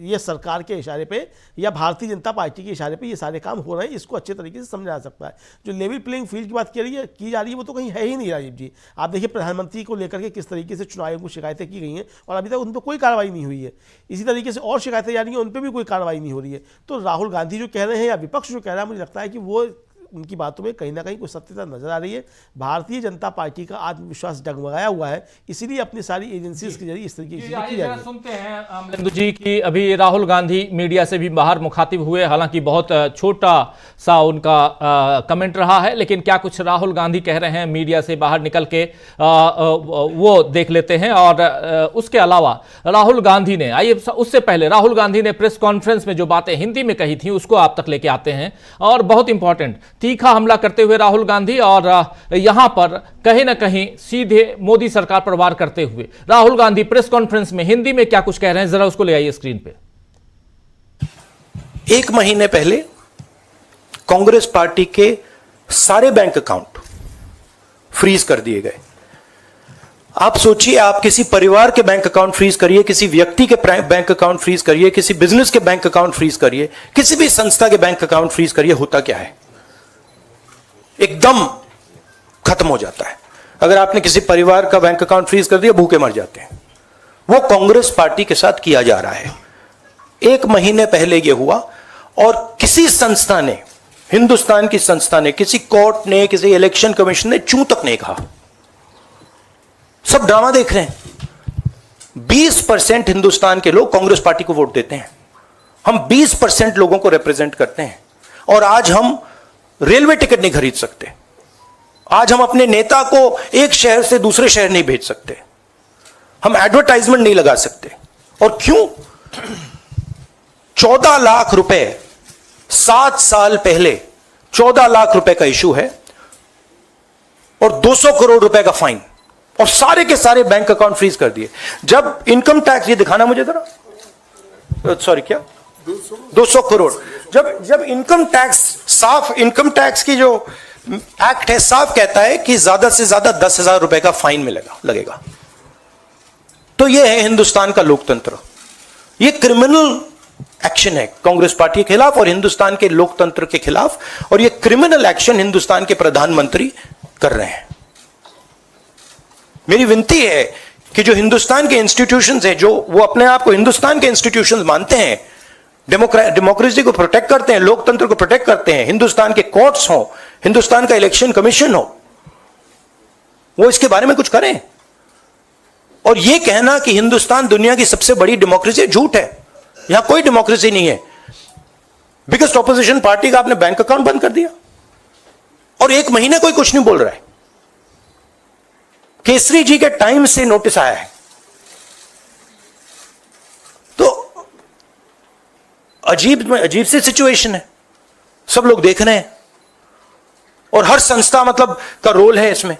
ये सरकार के इशारे पे या भारतीय जनता पार्टी के इशारे पे ये सारे काम हो रहे हैं, इसको अच्छे तरीके से समझा जा सकता है। जो लेवल प्लेइंग फील्ड की बात की जा रही है वो तो कहीं है ही नहीं राजीव जी। आप देखिए प्रधानमंत्री को लेकर के किस तरीके से चुनाव आयोग को शिकायतें की गई हैं और अभी तक उन पर कोई कार्रवाई नहीं हुई है। इसी तरीके से और शिकायतें जा रही हैं, उन पर भी कोई कार्रवाई नहीं हो रही है। तो राहुल गांधी जो कह रहे हैं या विपक्ष जो कह रहा है, मुझे लगता है कि वो उनकी बातों में कहीं ना कहीं कोई सत्यता नजर आ रही है। भारतीय जनता पार्टी का आत्मविश्वास डगमगाया हुआ है, इसीलिए अपनी सारी एजेंसीज के जरिए इस तरीके की चीजें की जा रही है। सुनते हैं अमलेंदु जी की अभी राहुल गांधी मीडिया से भी बाहर मुखातिब हुए, हालांकि बहुत छोटा सा उनका कमेंट रहा है, लेकिन क्या कुछ राहुल गांधी कह रहे हैं मीडिया से बाहर निकल के वो देख लेते हैं। और उसके अलावा राहुल गांधी ने, आइए उससे पहले राहुल गांधी ने प्रेस कॉन्फ्रेंस में जो बातें हिंदी में कही थी उसको आप तक लेके आते हैं। और बहुत इंपॉर्टेंट, तीखा हमला करते हुए राहुल गांधी और यहां पर कहीं ना कहीं सीधे मोदी सरकार पर वार करते हुए राहुल गांधी प्रेस कॉन्फ्रेंस में हिंदी में क्या कुछ कह रहे हैं, जरा उसको ले आइए स्क्रीन पे। एक महीने पहले कांग्रेस पार्टी के सारे बैंक अकाउंट फ्रीज कर दिए गए। आप सोचिए, आप किसी परिवार के बैंक अकाउंट फ्रीज करिए, किसी व्यक्ति के बैंक अकाउंट फ्रीज करिए, किसी बिजनेस के बैंक अकाउंट फ्रीज करिए, किसी भी संस्था के बैंक अकाउंट फ्रीज करिए, होता क्या है? एकदम खत्म हो जाता है। अगर आपने किसी परिवार का बैंक अकाउंट फ्रीज कर दिया, भूखे मर जाते हैं। वो कांग्रेस पार्टी के साथ किया जा रहा है। एक महीने पहले यह हुआ और किसी संस्था ने, हिंदुस्तान की संस्था ने, किसी कोर्ट ने, किसी इलेक्शन कमीशन ने चूं तक नहीं कहा। सब ड्रामा देख रहे हैं। 20% हिंदुस्तान के लोग कांग्रेस पार्टी को वोट देते हैं। हम 20% लोगों को रिप्रेजेंट करते हैं और आज हम रेलवे टिकट नहीं खरीद सकते। आज हम अपने नेता को एक शहर से दूसरे शहर नहीं भेज सकते। हम एडवर्टाइजमेंट नहीं लगा सकते। और क्यों? 14 लाख रुपए 7 साल पहले 14 लाख रुपए का इशू है और 200 करोड़ रुपए का फाइन, और सारे के सारे बैंक अकाउंट फ्रीज कर दिए। जब इनकम टैक्स, ये दिखाना मुझे जरा, सॉरी क्या 200 करोड़, जब इनकम टैक्स, साफ इनकम टैक्स की जो एक्ट है साफ कहता है कि ज्यादा से ज्यादा 10,000 रुपए का फाइन लगेगा। तो यह है हिंदुस्तान का लोकतंत्र। यह क्रिमिनल एक्शन है कांग्रेस पार्टी के खिलाफ और हिंदुस्तान के लोकतंत्र के खिलाफ, और यह क्रिमिनल एक्शन हिंदुस्तान के प्रधानमंत्री कर रहे हैं। मेरी विनती है कि जो हिंदुस्तान के इंस्टीट्यूशंस हैं, जो वो अपने आप को हिंदुस्तान के इंस्टीट्यूशंस मानते हैं, डेमोक्रेसी को प्रोटेक्ट करते हैं, लोकतंत्र को प्रोटेक्ट करते हैं, हिंदुस्तान के कोर्ट्स हो, हिंदुस्तान का इलेक्शन कमीशन हो, वो इसके बारे में कुछ करें। और यह कहना कि हिंदुस्तान दुनिया की सबसे बड़ी डेमोक्रेसी, झूठ है। यहां कोई डेमोक्रेसी नहीं है। बिगेस्ट ऑपोजिशन पार्टी का आपने बैंक अकाउंट बंद कर दिया और एक महीने कोई कुछ नहीं बोल रहा है। केसरी जी के टाइम से नोटिस आया है। तो अजीब सी सिचुएशन है। सब लोग देख रहे हैं और हर संस्था मतलब का रोल है इसमें।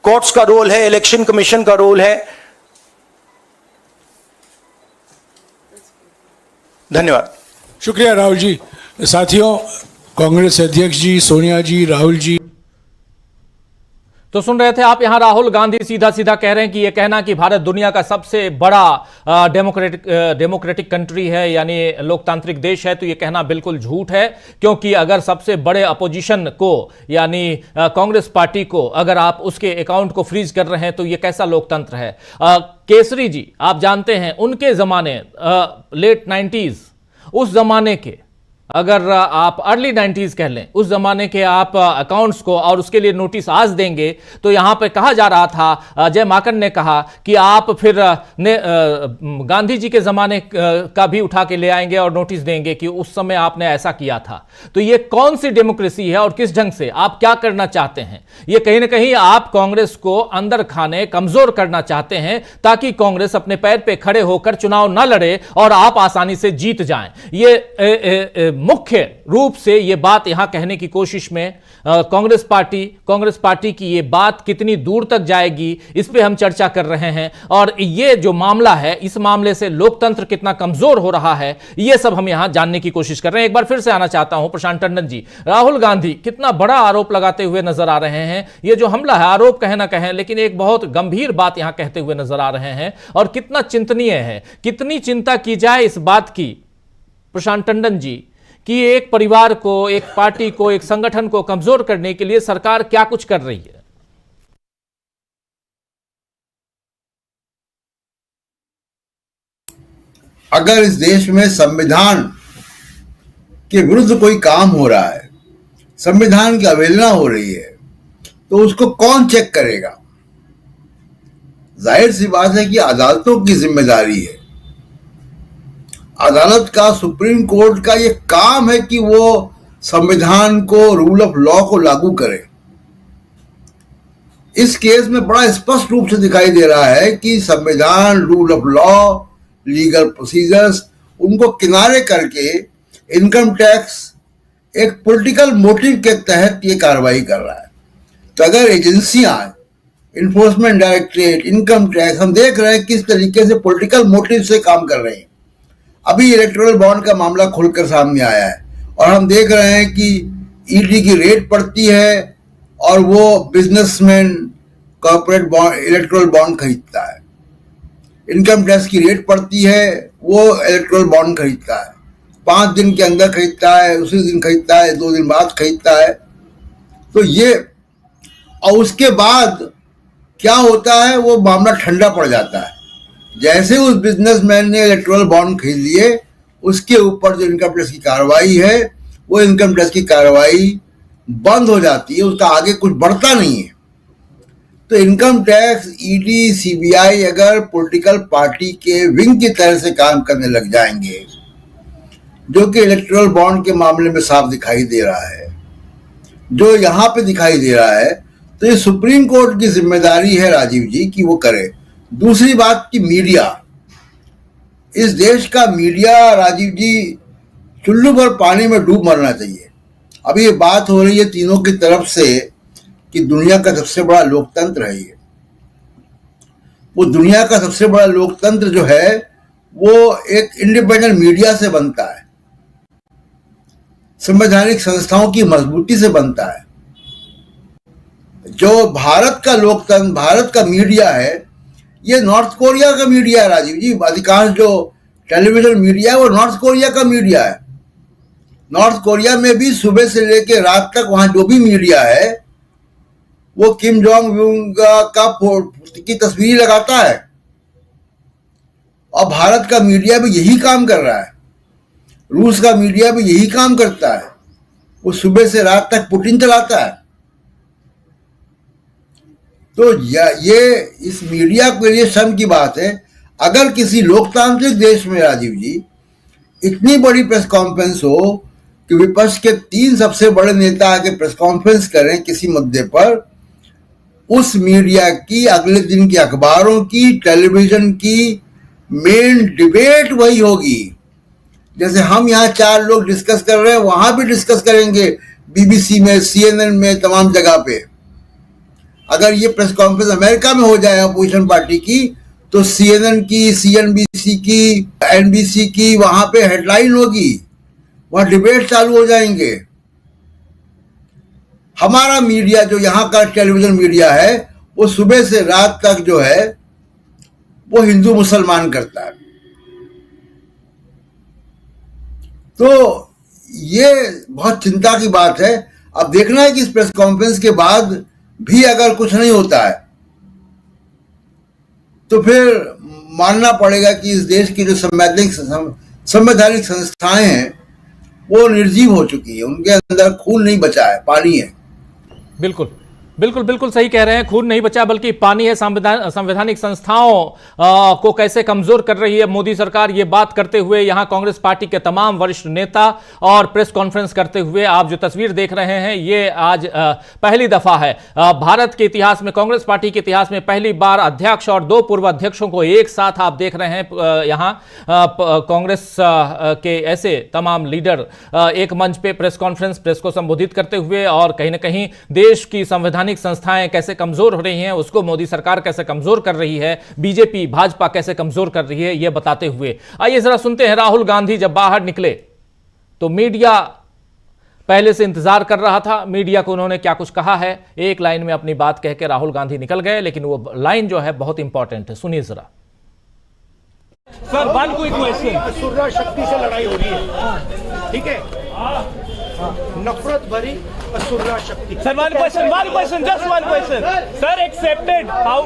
कोर्ट्स का रोल है, इलेक्शन कमीशन का रोल है। धन्यवाद। शुक्रिया राहुल जी। साथियों, कांग्रेस अध्यक्ष जी, सोनिया जी, राहुल जी, तो सुन रहे थे आप, यहां राहुल गांधी सीधा सीधा कह रहे हैं कि यह कहना कि भारत दुनिया का सबसे बड़ा डेमोक्रेटिक कंट्री है, यानी लोकतांत्रिक देश है, तो यह कहना बिल्कुल झूठ है। क्योंकि अगर सबसे बड़े अपोजिशन को यानी कांग्रेस पार्टी को अगर आप उसके अकाउंट को फ्रीज कर रहे हैं तो यह कैसा लोकतंत्र है। केसरी जी आप जानते हैं उनके जमाने लेट 90s, उस जमाने के, अगर आप अर्ली 90s कह लें, उस जमाने के आप अकाउंट्स को और उसके लिए नोटिस आज देंगे तो यहां पे कहा जा रहा था, जय माकन ने कहा कि आप फिर गांधी जी के जमाने का भी उठा के ले आएंगे और नोटिस देंगे कि उस समय आपने ऐसा किया था। तो ये कौन सी डेमोक्रेसी है और किस ढंग से आप क्या करना चाहते हैं? ये कहीं ना कहीं आप कांग्रेस को अंदर खाने, कमजोर करना चाहते हैं ताकि कांग्रेस अपने पैर पे खड़े होकर चुनाव ना लड़े और आप आसानी से जीत जाएं। ये मुख्य रूप से ये बात यहां कहने की कोशिश में कांग्रेस पार्टी की ये बात कितनी दूर तक जाएगी, इस पे हम चर्चा कर रहे हैं। और ये जो मामला है, इस मामले से लोकतंत्र कितना कमजोर हो रहा है, ये सब हम यहां जानने की कोशिश कर रहे हैं। एक बार फिर से आना चाहता हूं प्रशांत टंडन जी, राहुल गांधी कितना बड़ा आरोप लगाते हुए नजर आ रहे हैं। ये जो हमला है, आरोप कहें ना कहें, लेकिन एक बहुत गंभीर बात यहां कहते हुए नजर आ रहे हैं और कितना चिंतनीय है। कितनी चिंता की जाए इस बात की प्रशांत टंडन जी कि एक परिवार को, एक पार्टी को, एक संगठन को कमजोर करने के लिए सरकार क्या कुछ कर रही है? अगर इस देश में संविधान के विरुद्ध कोई काम हो रहा है, संविधान की अवहेलना हो रही है, तो उसको कौन चेक करेगा? जाहिर सी बात है कि अदालतों की जिम्मेदारी है। अदालत का, सुप्रीम कोर्ट का ये काम है कि वो संविधान को, रूल ऑफ लॉ को लागू करे। इस केस में बड़ा स्पष्ट रूप से दिखाई दे रहा है कि संविधान, rule of law, legal procedures, उनको किनारे करके इनकम टैक्स एक पॉलिटिकल मोटिव के तहत ये कार्रवाई कर रहा है। तो अगर एजेंसियां, इन्फोर्समेंट डायरेक्टरेट, इनकम टैक्स, हम देख रहे हैं किस तरीके से पॉलिटिकल मोटिव से काम कर रहे हैं। अभी इलेक्टोरल बॉन्ड का मामला खुलकर सामने आया है और हम देख रहे हैं कि ईडी की रेड पड़ती है और वो businessman corporate bond, electoral bond खरीदता है। इनकम टैक्स की रेड पड़ती है, वो इलेक्टोरल बॉन्ड खरीदता है। 5 दिन के अंदर खरीदता है, उसी दिन खरीदता है, 2 दिन बाद खरीदता है। तो ये, और उसके बाद क्या होता है, वो मामला ठंडा पड़ जाता है। जैसे उस बिजनेसमैन ने इलेक्टोरल बॉन्ड खरीद लिए, उसके ऊपर जो इनकम टैक्स की कार्रवाई है, वो इनकम टैक्स की कार्रवाई बंद हो जाती है, उसका आगे कुछ बढ़ता नहीं है। तो इनकम टैक्स, ईडी, सीबीआई अगर पॉलिटिकल पार्टी के विंग की तरह से काम करने लग जाएंगे, जो कि इलेक्टोरल बॉन्ड के मामले में साफ दिखाई दे रहा है, जो यहां पे दिखाई दे रहा है, तो ये सुप्रीम कोर्ट की जिम्मेदारी है राजीव जी कि वो करे। दूसरी बात की मीडिया, इस देश का मीडिया राजीव जी चुल्लू भर पानी में डूब मरना चाहिए। अभी ये बात हो रही है तीनों की तरफ से कि दुनिया का सबसे बड़ा लोकतंत्र है ये। वो दुनिया का सबसे बड़ा लोकतंत्र जो है वो एक इंडिपेंडेंट मीडिया से बनता है, संवैधानिक संस्थाओं की मजबूती से बनता है। जो भारत का लोकतंत्र, भारत का मीडिया है, ये नॉर्थ कोरिया का मीडिया है राजीव जी। अधिकांश जो टेलीविजन मीडिया है वो नॉर्थ कोरिया का मीडिया है। नॉर्थ कोरिया में भी सुबह से लेकर रात तक वहां जो भी मीडिया है वो किम जोंग उन की तस्वीर लगाता है, और भारत का मीडिया भी यही काम कर रहा है। रूस का मीडिया भी यही काम करता है, वो सुबह से रात तक पुतिन चलाता है। तो ये इस मीडिया के लिए शर्म की बात है। अगर किसी लोकतांत्रिक देश में राजीव जी इतनी बड़ी प्रेस कॉन्फ्रेंस हो कि विपक्ष के 3 सबसे बड़े नेता आके प्रेस कॉन्फ्रेंस करें किसी मुद्दे पर, उस मीडिया की, अगले दिन के अखबारों की, टेलीविजन की मेन डिबेट वही होगी। जैसे हम यहाँ 4 लोग डिस्कस कर रहे हैं, वहां भी डिस्कस करेंगे, बीबीसी में, CNN में, तमाम जगह पे। अगर ये प्रेस कॉन्फ्रेंस अमेरिका में हो जाए अपोजिशन पार्टी की, तो CNN की, CNBC की, NBC की वहां पे हेडलाइन होगी, वहां डिबेट चालू हो जाएंगे। हमारा मीडिया जो यहाँ का टेलीविजन मीडिया है वो सुबह से रात तक जो है वो हिंदू मुसलमान करता है। तो ये बहुत चिंता की बात है। अब देखना है कि इस प्रेस कॉन्फ्रेंस के बाद भी अगर कुछ नहीं होता है तो फिर मानना पड़ेगा कि इस देश की जो संवैधानिक संस्थाएं हैं वो निर्जीव हो चुकी है, उनके अंदर खून नहीं बचा है, पानी है। बिल्कुल बिल्कुल बिल्कुल सही कह रहे हैं, खून नहीं बचा बल्कि पानी है। संवैधानिक संस्थाओं को कैसे कमजोर कर रही है मोदी सरकार, ये बात करते हुए यहां कांग्रेस पार्टी के तमाम वरिष्ठ नेता और प्रेस कॉन्फ्रेंस करते हुए आप जो तस्वीर देख रहे हैं ये आज पहली दफा है भारत के इतिहास में, कांग्रेस पार्टी के इतिहास में पहली बार अध्यक्ष और 2 पूर्व अध्यक्षों को एक साथ आप देख रहे हैं। यहां कांग्रेस के ऐसे तमाम लीडर एक मंच पे प्रेस को संबोधित करते हुए और कहीं ना कहीं देश की संवैधानिक संस्थाएं कैसे कमजोर हो रही हैं, उसको मोदी सरकार कैसे कमजोर कर रही है, बीजेपी भाजपा कैसे कमजोर कर रही है, यह बताते हुए आइए जरा सुनते हैं। राहुल गांधी जब बाहर निकले तो मीडिया पहले से इंतजार कर रहा था, मीडिया को उन्होंने क्या कुछ कहा है। एक लाइन में अपनी बात कह के राहुल गांधी निकल गए, लेकिन वो लाइन जो है बहुत इंपॉर्टेंट है, सुनिए जरा। सर वन क्विक क्वेश्चन, असुर शक्ति से लड़ाई हो रही है, ठीक है, नफरत भरी असुर शक्ति। Sir one question, just one question, sir accepted how,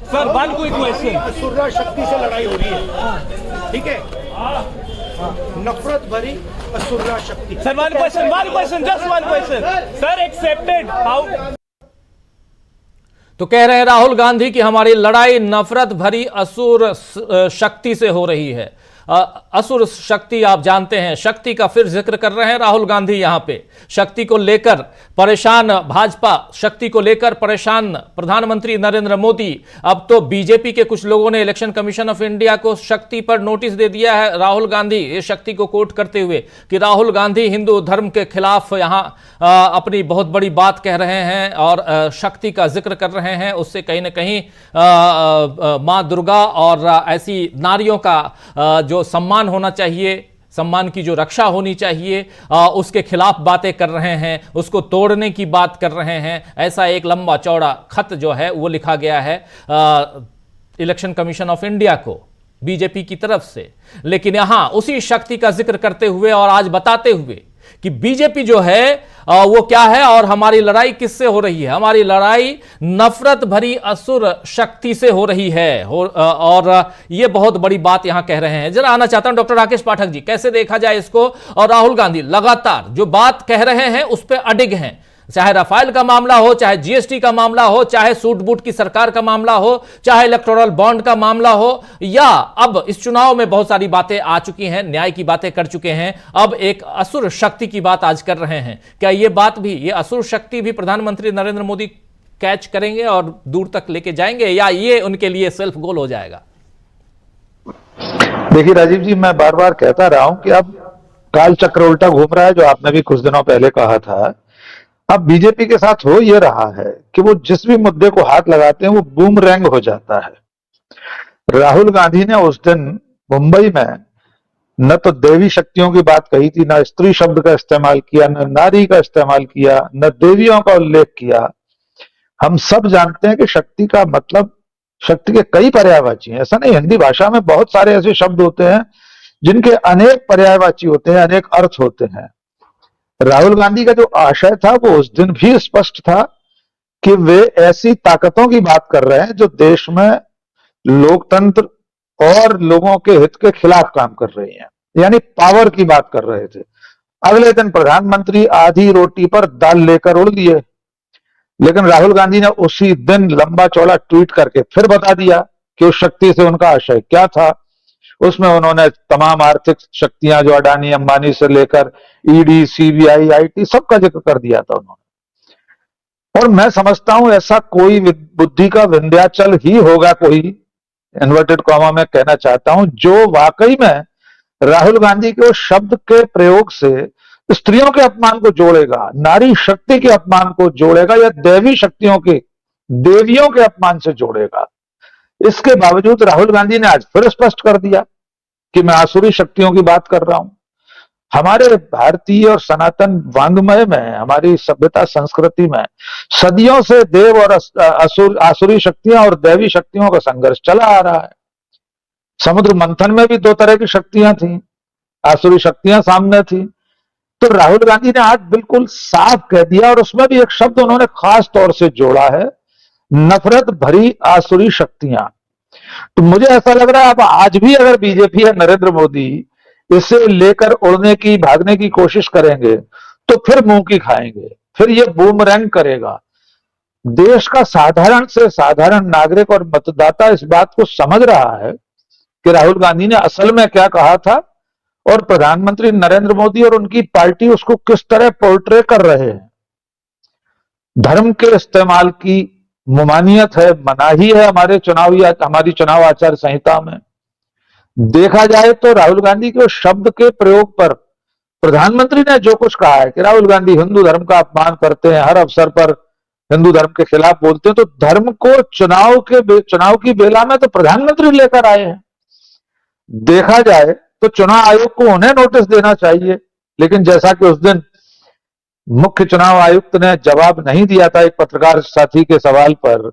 sir one quick question, असुर शक्ति से लड़ाई हो रही है, ठीक है, नफरत भरी असुर शक्ति। Sir one question, just one question, sir accepted how. तो कह रहे हैं राहुल गांधी कि हमारी लड़ाई नफरत भरी असुर शक्ति से हो रही है। असुर शक्ति आप जानते हैं, शक्ति का फिर जिक्र कर रहे हैं राहुल गांधी यहां पे। शक्ति को लेकर परेशान भाजपा, शक्ति को लेकर परेशान प्रधानमंत्री नरेंद्र मोदी। अब तो बीजेपी के कुछ लोगों ने इलेक्शन कमीशन ऑफ इंडिया को शक्ति पर नोटिस दे दिया है। राहुल गांधी ये शक्ति को कोट करते हुए कि राहुल गांधी हिंदू धर्म के खिलाफ यहां अपनी बहुत बड़ी बात कह रहे हैं और शक्ति का जिक्र कर रहे हैं। उससे कहीं ना कहीं मां दुर्गा और ऐसी नारियों का जो सम्मान होना चाहिए, सम्मान की जो रक्षा होनी चाहिए, उसके खिलाफ बातें कर रहे हैं, उसको तोड़ने की बात कर रहे हैं। ऐसा एक लंबा चौड़ा खत जो है वो लिखा गया है इलेक्शन कमीशन ऑफ इंडिया को बीजेपी की तरफ से। लेकिन यहां उसी शक्ति का जिक्र करते हुए और आज बताते हुए कि बीजेपी जो है वो क्या है और हमारी लड़ाई किससे हो रही है। हमारी लड़ाई नफरत भरी असुर शक्ति से हो रही है और ये बहुत बड़ी बात यहां कह रहे हैं। जरा आना चाहता हूं डॉक्टर राकेश पाठक जी, कैसे देखा जाए इसको। और राहुल गांधी लगातार जो बात कह रहे हैं उस पर अडिग हैं, चाहे राफेल का मामला हो, चाहे जीएसटी का मामला हो, चाहे सूट बूट की सरकार का मामला हो, चाहे इलेक्टोरल बॉन्ड का मामला हो, या अब इस चुनाव में बहुत सारी बातें आ चुकी हैं, न्याय की बातें कर चुके हैं, अब एक असुर शक्ति की बात आज कर रहे हैं। क्या ये बात भी, ये असुर शक्ति भी प्रधानमंत्री नरेंद्र मोदी कैच करेंगे और दूर तक लेके जाएंगे, या ये उनके लिए सेल्फ गोल हो जाएगा? देखिए राजीव जी, मैं बार बार कहता रहा हूं कि अब काल चक्र उल्टा घूम रहा है, जो आपने भी कुछ दिनों पहले कहा था। अब बीजेपी के साथ हो ये रहा है कि वो जिस भी मुद्दे को हाथ लगाते हैं वो बूमरैंग हो जाता है। राहुल गांधी ने उस दिन मुंबई में न तो देवी शक्तियों की बात कही थी, न स्त्री शब्द का इस्तेमाल किया, न नारी का इस्तेमाल किया, न देवियों का उल्लेख किया। हम सब जानते हैं कि शक्ति का मतलब, शक्ति के कई पर्यायवाची हैं। ऐसा नहीं, हिंदी भाषा में बहुत सारे ऐसे शब्द होते हैं जिनके अनेक पर्यायवाची होते हैं, अनेक अर्थ होते हैं। राहुल गांधी का जो आशय था वो उस दिन भी स्पष्ट था कि वे ऐसी ताकतों की बात कर रहे हैं जो देश में लोकतंत्र और लोगों के हित के खिलाफ काम कर रही हैं, यानी पावर की बात कर रहे थे। अगले दिन प्रधानमंत्री आधी रोटी पर दाल लेकर उड़ दिए, लेकिन राहुल गांधी ने उसी दिन लंबा चौड़ा ट्वीट करके फिर बता दिया कि उस शक्ति से उनका आशय क्या था। उसमें उन्होंने तमाम आर्थिक शक्तियां जो अडानी अंबानी से लेकर ईडी, सीबीआई, आईटी सबका जिक्र कर दिया था उन्होंने। और मैं समझता हूं ऐसा कोई बुद्धि का विंध्याचल ही होगा, कोई इन्वर्टेड कॉमा में कहना चाहता हूं, जो वाकई में राहुल गांधी के उस शब्द के प्रयोग से स्त्रियों के अपमान को जोड़ेगा, नारी शक्ति के अपमान को जोड़ेगा, या दैवी शक्तियों के, देवियों के अपमान से जोड़ेगा। इसके बावजूद राहुल गांधी ने आज फिर स्पष्ट कर दिया कि मैं आसुरी शक्तियों की बात कर रहा हूं। हमारे भारतीय और सनातन वांग्मय में, हमारी सभ्यता संस्कृति में सदियों से देव और आसुरी शक्तियां और दैवी शक्तियों का संघर्ष चला आ रहा है। समुद्र मंथन में भी दो तरह की शक्तियां थी, आसुरी शक्तियां सामने थी। तो राहुल गांधी ने आज बिल्कुल साफ कह दिया, और उसमें भी एक शब्द उन्होंने खास तौर से जोड़ा है, नफरत भरी आसुरी शक्तियां। तो मुझे ऐसा लग रहा है अब आज भी अगर बीजेपी या नरेंद्र मोदी इसे लेकर उड़ने की, भागने की कोशिश करेंगे तो फिर मुंह की खाएंगे, फिर ये बूमरैंग करेगा। देश का साधारण से साधारण नागरिक और मतदाता इस बात को समझ रहा है कि राहुल गांधी ने असल में क्या कहा था, और प्रधानमंत्री नरेंद्र मोदी और उनकी पार्टी उसको किस तरह पोर्ट्रे कर रहे हैं। धर्म के इस्तेमाल की मुमानियत है, मनाही है हमारी चुनाव आचार संहिता में। देखा जाए तो राहुल गांधी के शब्द के प्रयोग पर प्रधानमंत्री ने जो कुछ कहा है कि राहुल गांधी हिंदू धर्म का अपमान करते हैं, हर अवसर पर हिंदू धर्म के खिलाफ बोलते हैं, तो धर्म को चुनाव की बेला में तो प्रधानमंत्री लेकर आए हैं। देखा जाए तो चुनाव आयोग को उन्हें नोटिस देना चाहिए, लेकिन जैसा कि उस दिन मुख्य चुनाव आयुक्त ने जवाब नहीं दिया था एक पत्रकार साथी के सवाल पर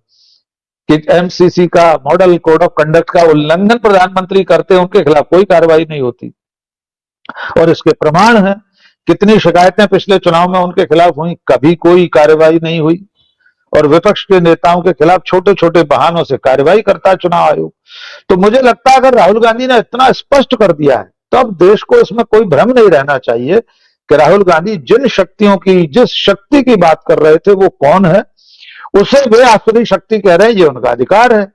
कि एमसीसी का मॉडल कोड ऑफ कंडक्ट का उल्लंघन प्रधानमंत्री करते हैं, उनके खिलाफ कोई कार्रवाई नहीं होती। और इसके प्रमाण है, कितनी शिकायतें पिछले चुनाव में उनके खिलाफ हुई, कभी कोई कार्रवाई नहीं हुई। और विपक्ष के नेताओं के खिलाफ छोटे छोटे बहानों से कार्रवाई करता है चुनाव आयोग। तो मुझे लगता है अगर राहुल गांधी ने इतना स्पष्ट कर दिया है तो अब देश को इसमें कोई भ्रम नहीं रहना चाहिए कि राहुल गांधी जिस शक्ति की बात कर रहे थे वो कौन है, उसे वे आसुरी शक्ति कह रहे हैं, ये उनका अधिकार है।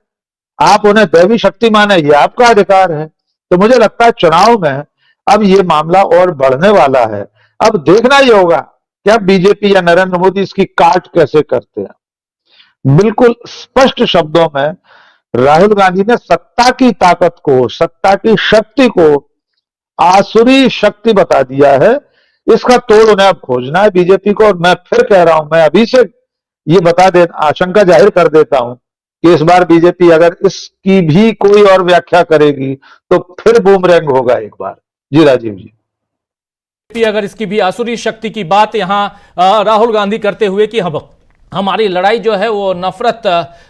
आप उन्हें दैवी शक्ति माने, ये आपका अधिकार है। तो मुझे लगता है चुनाव में अब ये मामला और बढ़ने वाला है। अब देखना ही होगा कि अब बीजेपी या नरेंद्र मोदी इसकी काट कैसे करते हैं। बिल्कुल स्पष्ट शब्दों में राहुल गांधी ने सत्ता की ताकत को, सत्ता की शक्ति को आसुरी शक्ति बता दिया है। इसका तोड़ उन्हें अब खोजना है बीजेपी को। और मैं फिर कह रहा हूं, मैं अभी से ये आशंका जाहिर कर देता हूं कि इस बार बीजेपी अगर इसकी भी कोई और व्याख्या करेगी तो फिर बूमरैंग होगा एक बार। जी राजीव जी। अगर इसकी भी आसुरी शक्ति की बात यहां राहुल गांधी करते हुए कि हमारी लड़ाई जो है वो नफरत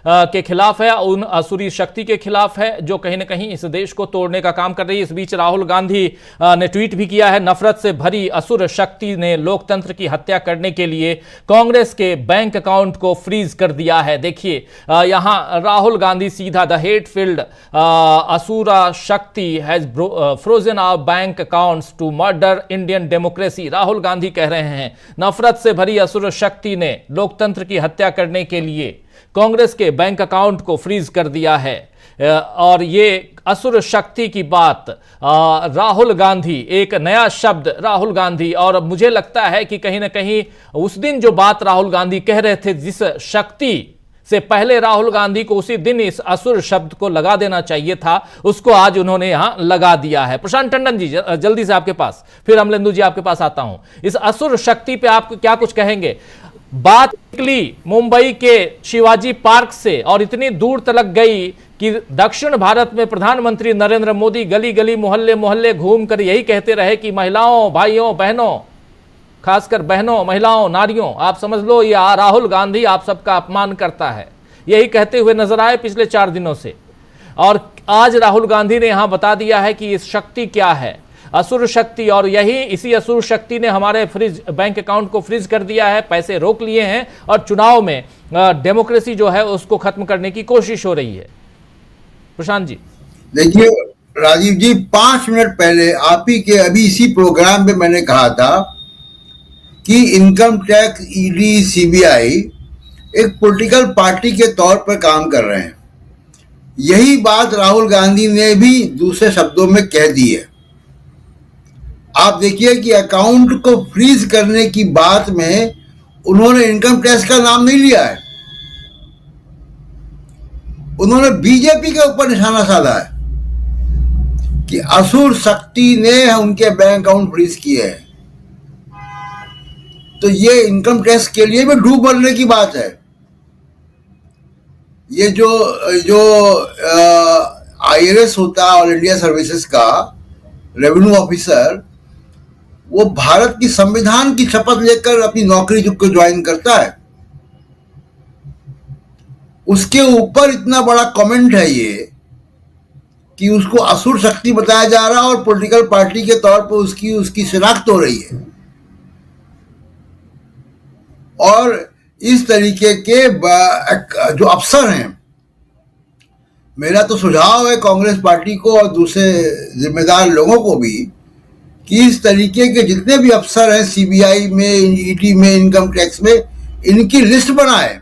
के खिलाफ है, उन आसुरी शक्ति के खिलाफ है जो कहीं ना कहीं इस देश को तोड़ने का काम कर रही है। इस बीच राहुल गांधी ने ट्वीट भी किया है, नफरत से भरी असुर शक्ति ने लोकतंत्र की हत्या करने के लिए कांग्रेस के बैंक अकाउंट को फ्रीज कर दिया है। देखिए यहां राहुल गांधी सीधा, the hate filled asura shakti has frozen our bank accounts to murder Indian democracy. Rahul Gandhi कह रहे हैं नफरत से भरी असुर शक्ति ने लोकतंत्र की हत्या करने के लिए कांग्रेस के बैंक अकाउंट को फ्रीज कर दिया है। और ये असुर शक्ति की बात राहुल गांधी, एक नया शब्द राहुल गांधी, और मुझे लगता है कि कहीं ना कहीं उस दिन जो बात राहुल गांधी कह रहे थे, जिस शक्ति से पहले राहुल गांधी को उसी दिन इस असुर शब्द को लगा देना चाहिए था, उसको आज उन्होंने यहां लगा दिया है। प्रशांत टंडन जी जल्दी से आपके पास, फिर अमलेंदु जी आपके पास आता हूं। इस असुर शक्ति पे आप क्या कुछ कहेंगे? बात निकली मुंबई के शिवाजी पार्क से और इतनी दूर तक गई कि दक्षिण भारत में प्रधानमंत्री नरेंद्र मोदी गली गली मोहल्ले मोहल्ले घूमकर यही कहते रहे कि महिलाओं, भाइयों, बहनों, खासकर बहनों, महिलाओं, नारियों, आप समझ लो ये राहुल गांधी आप सबका अपमान करता है। यही कहते हुए नजर आए पिछले 4 दिनों से। और आज राहुल गांधी ने यहां बता दिया है कि इस शक्ति क्या है, असुर शक्ति, और इसी असुर शक्ति ने हमारे बैंक अकाउंट को फ्रीज कर दिया है, पैसे रोक लिए हैं और चुनाव में डेमोक्रेसी जो है उसको खत्म करने की कोशिश हो रही है। प्रशांत जी। देखिए राजीव जी, 5 मिनट पहले आप ही के अभी इसी प्रोग्राम में मैंने कहा था कि इनकम टैक्स, ईडी, सीबीआई एक पॉलिटिकल पार्टी के तौर पर काम कर रहे हैं। यही बात राहुल गांधी ने भी दूसरे शब्दों में कह दी है। आप देखिए कि अकाउंट को फ्रीज करने की बात में उन्होंने इनकम टैक्स का नाम नहीं लिया है, उन्होंने बीजेपी के ऊपर निशाना साधा है कि असुर शक्ति ने उनके बैंक अकाउंट फ्रीज किए हैं। तो ये इनकम टैक्स के लिए भी डूब मरने की बात है। ये जो IRS होता है, ऑल इंडिया सर्विसेज का रेवेन्यू ऑफिसर, वो भारत की संविधान की शपथ लेकर अपनी नौकरी को ज्वाइन करता है। उसके ऊपर इतना बड़ा कमेंट है ये कि उसको असुर शक्ति बताया जा रहा है और पॉलिटिकल पार्टी के तौर पर उसकी शिनाख्त हो रही है। और इस तरीके के जो अफसर हैं, मेरा तो सुझाव है कांग्रेस पार्टी को और दूसरे जिम्मेदार लोगों को भी कि इस तरीके के जितने भी अफसर हैं सीबीआई में, ईडी में, इनकम टैक्स में, इनकी लिस्ट बनाए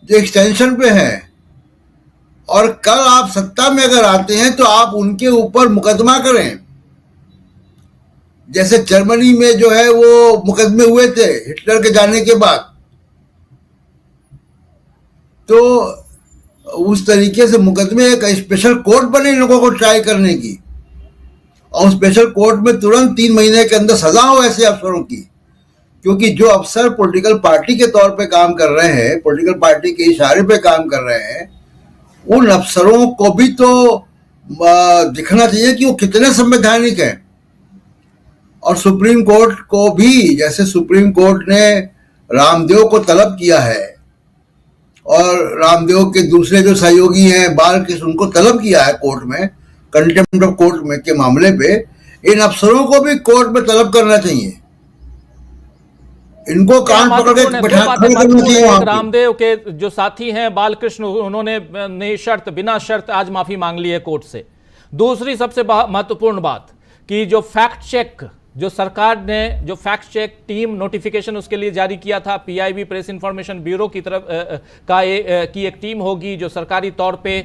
जो एक्सटेंशन पे हैं, और कल आप सत्ता में अगर आते हैं तो आप उनके ऊपर मुकदमा करें। जैसे जर्मनी में जो है वो मुकदमे हुए थे हिटलर के जाने के बाद, तो उस तरीके से मुकदमे एक स्पेशल कोर्ट बने इन लोगों को ट्राई करने की, और स्पेशल कोर्ट में तुरंत 3 महीने के अंदर सजा हो ऐसे अफसरों की। क्योंकि जो अफसर पॉलिटिकल पार्टी के तौर पे काम कर रहे हैं, पॉलिटिकल पार्टी के इशारे पे काम कर रहे हैं, उन अफसरों को भी तो दिखना चाहिए कि वो कितने संवैधानिक हैं। और सुप्रीम कोर्ट को भी, जैसे सुप्रीम कोर्ट ने रामदेव को तलब किया है और रामदेव के दूसरे जो सहयोगी हैं बालकृष्ण, उनको तलब किया है कोर्ट में, कंटेम्प्ट ऑफ कोर्ट में के मामले पे, इन अफसरों को भी कोर्ट में तलब करना चाहिए। इनको कान पकड़ के बैठा करना चाहिए। रामदेव के जो साथी हैं बालकृष्ण, उन्होंने बिना शर्त आज माफी मांग ली है कोर्ट से। दूसरी सबसे महत्वपूर्ण बात कि जो फैक्ट चेक, जो सरकार ने जो फैक्ट चेक टीम नोटिफिकेशन उसके लिए जारी किया था, पीआईबी प्रेस इंफॉर्मेशन ब्यूरो की तरफ की एक टीम होगी जो सरकारी तौर पे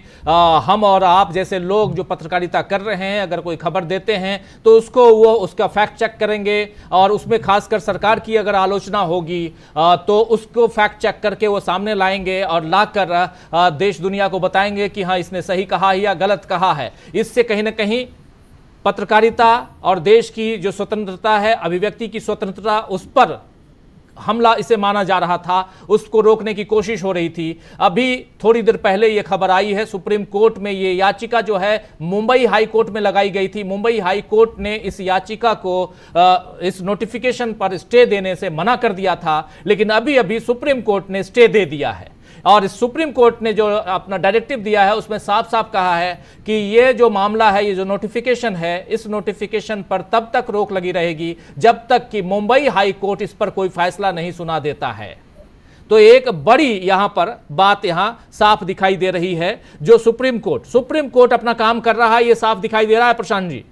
हम और आप जैसे लोग जो पत्रकारिता कर रहे हैं, अगर कोई खबर देते हैं तो वो उसका फैक्ट चेक करेंगे, और उसमें खासकर सरकार की अगर आलोचना होगी तो उसको फैक्ट चेक करके वो सामने लाएंगे और लाकर देश दुनिया को बताएंगे कि हाँ इसने सही कहा या गलत कहा है। इससे कहीं ना कहीं पत्रकारिता और देश की जो स्वतंत्रता है, अभिव्यक्ति की स्वतंत्रता, उस पर हमला इसे माना जा रहा था, उसको रोकने की कोशिश हो रही थी। अभी थोड़ी देर पहले यह खबर आई है सुप्रीम कोर्ट में ये याचिका जो है मुंबई हाई कोर्ट में लगाई गई थी। मुंबई हाई कोर्ट ने इस याचिका को इस नोटिफिकेशन पर स्टे देने से मना कर दिया था, लेकिन अभी अभी सुप्रीम कोर्ट ने स्टे दे दिया है। और इस सुप्रीम कोर्ट ने जो अपना डायरेक्टिव दिया है उसमें साफ साफ कहा है कि ये जो मामला है, ये जो नोटिफिकेशन है, इस नोटिफिकेशन पर तब तक रोक लगी रहेगी जब तक कि मुंबई हाई कोर्ट इस पर कोई फैसला नहीं सुना देता है। तो एक बड़ी यहां पर बात यहां साफ दिखाई दे रही है, जो सुप्रीम कोर्ट अपना काम कर रहा है, ये साफ दिखाई दे रहा है। प्रशांत जी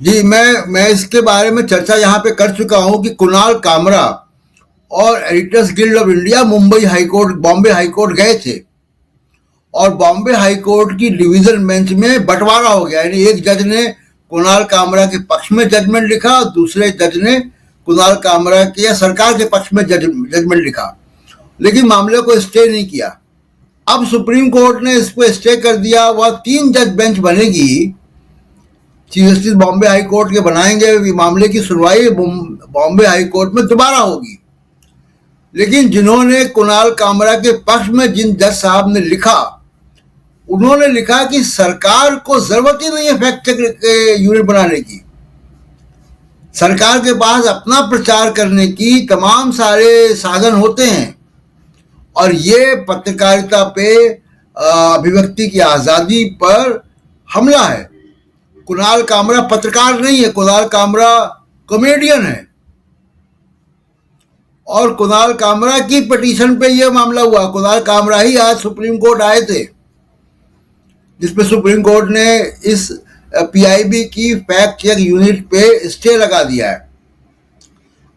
जी, मैं इसके बारे में चर्चा यहां पे कर चुका हूं कि कुणाल कामरा और editors guild of India Bombay high court गए थे, और बॉम्बे हाई कोर्ट की डिवीजन बेंच में बंटवारा हो गया। यानी एक जज ने कुणाल कामरा के पक्ष में जजमेंट लिखा और दूसरे जज ने कुणाल कामरा के या सरकार के पक्ष में जजमेंट लिखा, लेकिन मामले को स्टे नहीं किया। अब सुप्रीम कोर्ट ने इसको स्टे कर दिया। वह 3 जज बेंच बनेगी, chief justice Bombay high court के बनाएंगे। मामले की सुनवाई बॉम्बे हाई कोर्ट में दोबारा होगी। लेकिन जिन्होंने कुणाल कामरा के पक्ष में जिन जज साहब ने लिखा, उन्होंने लिखा कि सरकार को जरूरत ही नहीं है फैक्ट चेक यूनिट बनाने की। सरकार के पास अपना प्रचार करने की तमाम सारे साधन होते हैं, और ये पत्रकारिता पे, अभिव्यक्ति की आजादी पर हमला है। कुणाल कामरा पत्रकार नहीं है, कुणाल कामरा कॉमेडियन है, और कुणाल कामरा की पिटीशन पे यह मामला हुआ। कुणाल कामरा ही आज सुप्रीम कोर्ट आए थे, जिसपे सुप्रीम कोर्ट ने इस पीआईबी की फैक्ट चेक यूनिट पे स्टे लगा दिया है।